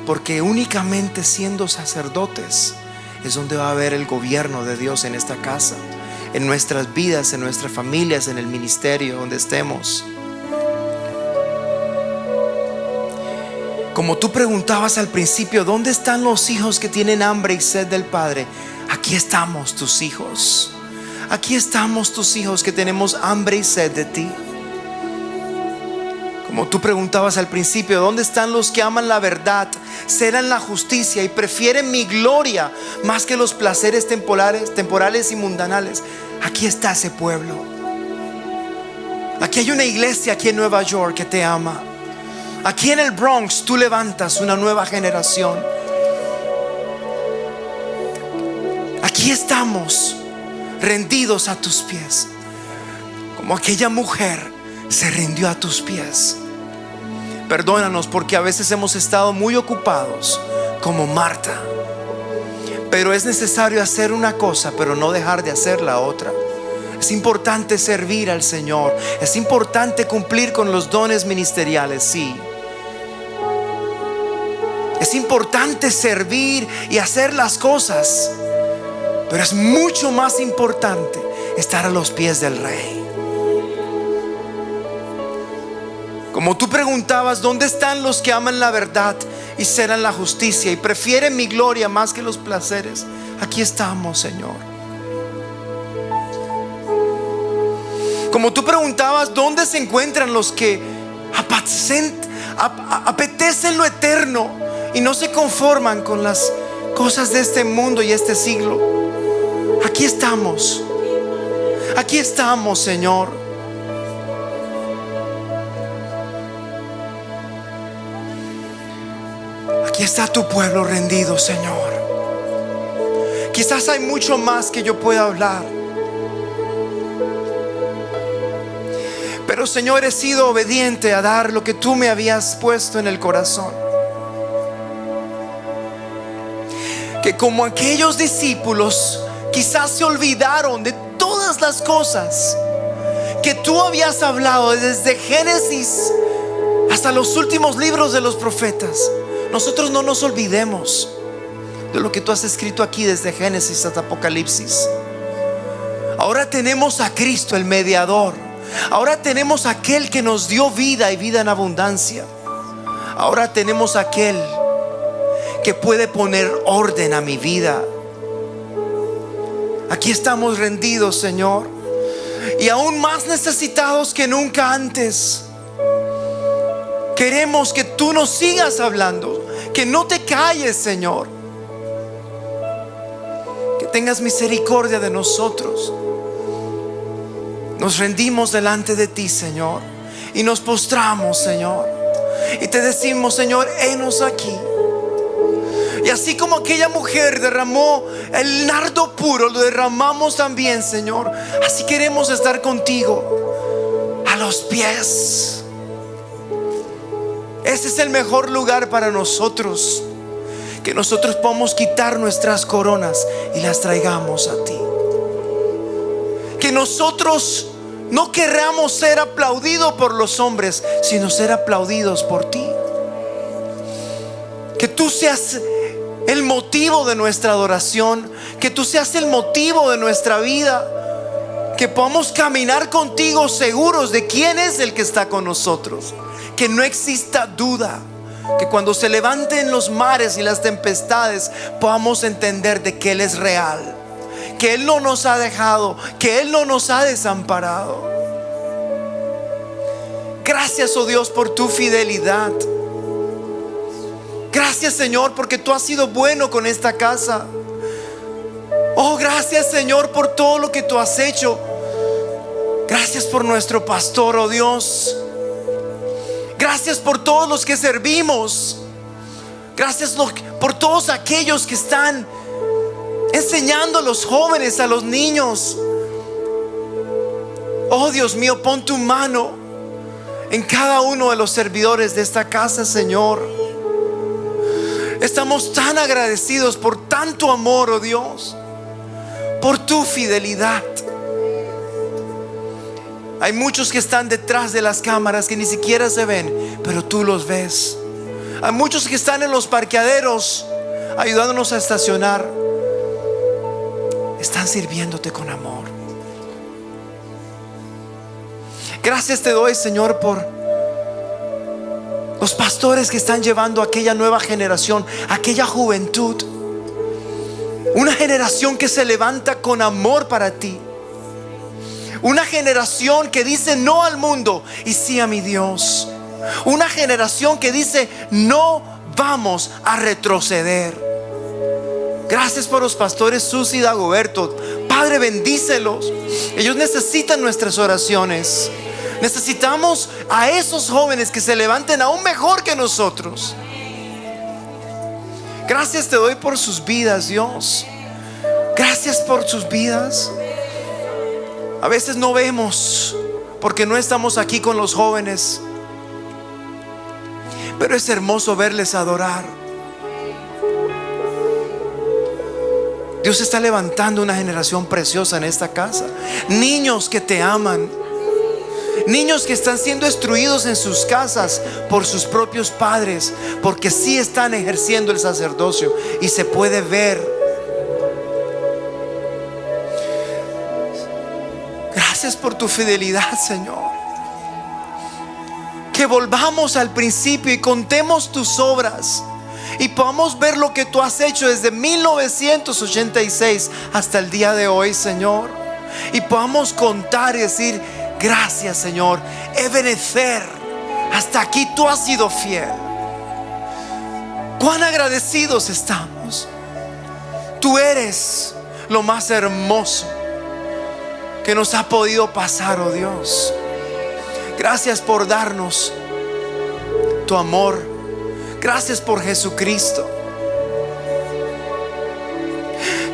porque únicamente siendo sacerdotes es donde va a haber el gobierno de Dios en esta casa, en nuestras vidas, en nuestras familias, en el ministerio donde estemos. Como tú preguntabas al principio, ¿dónde están los hijos que tienen hambre y sed del Padre? Aquí estamos tus hijos. Aquí estamos tus hijos que tenemos hambre y sed de ti. Como tú preguntabas al principio, ¿dónde están los que aman la verdad, celan la justicia y prefieren mi gloria más que los placeres temporales y mundanales? Aquí está ese pueblo. Aquí hay una iglesia aquí en Nueva York que te ama. Aquí en el Bronx tú levantas una nueva generación. Aquí estamos rendidos a tus pies, como aquella mujer se rindió a tus pies. Perdónanos porque a veces hemos estado muy ocupados como Marta, pero es necesario hacer una cosa pero no dejar de hacer la otra. Es importante servir al Señor, es importante cumplir con los dones ministeriales, sí. Es importante servir y hacer las cosas, pero es mucho más importante estar a los pies del Rey. Como tú preguntabas, ¿dónde están los que aman la verdad y celan la justicia y prefieren mi gloria más que los placeres? Aquí estamos, Señor. Como tú preguntabas, ¿dónde se encuentran los que apetecen lo eterno y no se conforman con las cosas de este mundo y este siglo? Aquí estamos. Aquí estamos, Señor. Aquí está tu pueblo rendido, Señor. Quizás hay mucho más que yo pueda hablar, pero Señor, he sido obediente a dar lo que tú me habías puesto en el corazón. Que como aquellos discípulos quizás se olvidaron de todas las cosas que tú habías hablado desde Génesis hasta los últimos libros de los profetas. Nosotros no nos olvidemos de lo que tú has escrito aquí desde Génesis hasta Apocalipsis. Ahora tenemos a Cristo, el mediador. Ahora tenemos a aquel que nos dio vida y vida en abundancia. Ahora tenemos a aquel que puede poner orden a mi vida. Aquí estamos rendidos, Señor, y aún más necesitados que nunca antes. Queremos que tú nos sigas hablando, que no te calles, Señor, que tengas misericordia de nosotros. Nos rendimos delante de ti, Señor, y nos postramos, Señor, y te decimos, Señor, henos aquí. Y así como aquella mujer derramó el nardo puro, lo derramamos también, Señor. Así queremos estar contigo a los pies. Ese es el mejor lugar para nosotros, que nosotros podamos quitar nuestras coronas y las traigamos a ti. Que nosotros no querramos ser aplaudidos por los hombres, sino ser aplaudidos por ti. Que tú seas el motivo de nuestra adoración, que tú seas el motivo de nuestra vida, que podamos caminar contigo seguros de quién es el que está con nosotros, que no exista duda, que cuando se levanten los mares y las tempestades podamos entender de que Él es real, que Él no nos ha dejado, que Él no nos ha desamparado. Gracias, oh Dios, por tu fidelidad. Gracias, Señor, porque tú has sido bueno con esta casa. Oh, gracias, Señor, por todo lo que tú has hecho. Gracias por nuestro pastor, oh Dios. Gracias por todos los que servimos. Gracias por todos aquellos que están enseñando a los jóvenes, a los niños. Oh Dios mío, pon tu mano en cada uno de los servidores de esta casa, Señor. Estamos tan agradecidos por tanto amor, oh Dios, por tu fidelidad. Hay muchos que están detrás de las cámaras que ni siquiera se ven, pero tú los ves. Hay muchos que están en los parqueaderos ayudándonos a estacionar. Están sirviéndote con amor. Gracias te doy, Señor, por los pastores que están llevando a aquella nueva generación, aquella juventud. Una generación que se levanta con amor para ti. Una generación que dice no al mundo y sí a mi Dios. Una generación que dice no vamos a retroceder. Gracias por los pastores Susi y Dagoberto. Padre, bendícelos. Ellos necesitan nuestras oraciones. Necesitamos a esos jóvenes que se levanten aún mejor que nosotros. Gracias te doy por sus vidas, Dios. Gracias por sus vidas. A veces no vemos porque no estamos aquí con los jóvenes, pero es hermoso verles adorar. Dios está levantando una generación preciosa en esta casa. Niños que te aman. Niños que están siendo instruidos en sus casas por sus propios padres, porque sí están ejerciendo el sacerdocio y se puede ver. Gracias por tu fidelidad, Señor. Que volvamos al principio y contemos tus obras y podamos ver lo que tú has hecho desde 1986 hasta el día de hoy, Señor. Y podamos contar y decir: gracias, Señor. Ebenezer, hasta aquí tú has sido fiel. Cuán agradecidos estamos. Tú eres lo más hermoso que nos ha podido pasar, oh Dios. Gracias por darnos tu amor. Gracias por Jesucristo.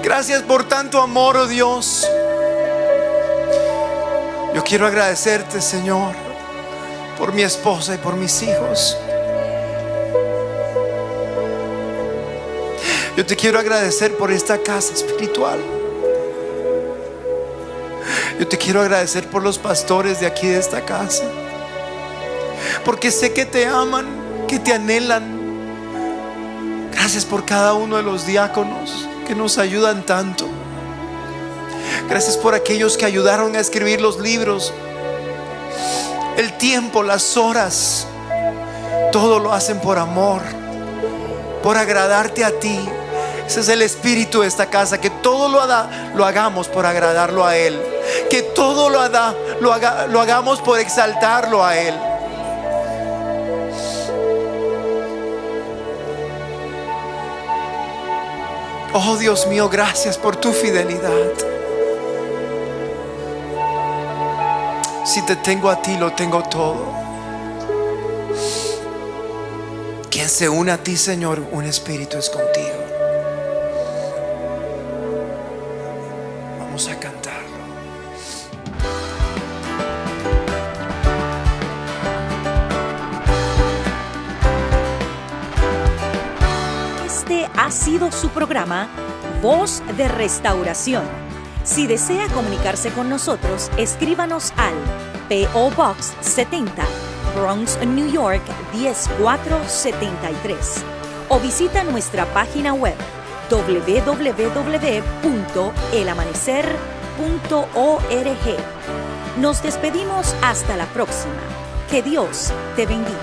Gracias por tanto amor, oh Dios. Yo quiero agradecerte, Señor, por mi esposa y por mis hijos. Yo te quiero agradecer por esta casa espiritual. Yo te quiero agradecer por los pastores de aquí de esta casa, porque sé que te aman, que te anhelan. Gracias por cada uno de los diáconos que nos ayudan tanto. Gracias por aquellos que ayudaron a escribir los libros. El tiempo, las horas, todo lo hacen por amor, por agradarte a ti. Ese es el espíritu de esta casa, que todo lo hagamos por agradarlo a Él. Que todo lo hagamos por exaltarlo a Él. Oh Dios mío, gracias por tu fidelidad. Si te tengo a ti, lo tengo todo. Quien se une a ti, Señor, un espíritu es contigo. Vamos a cantarlo. Este ha sido su programa Voz de Restauración. Si desea comunicarse con nosotros, escríbanos al P.O. Box 70, Bronx, New York 10473, o visita nuestra página web www.elamanecer.org. Nos despedimos hasta la próxima. Que Dios te bendiga.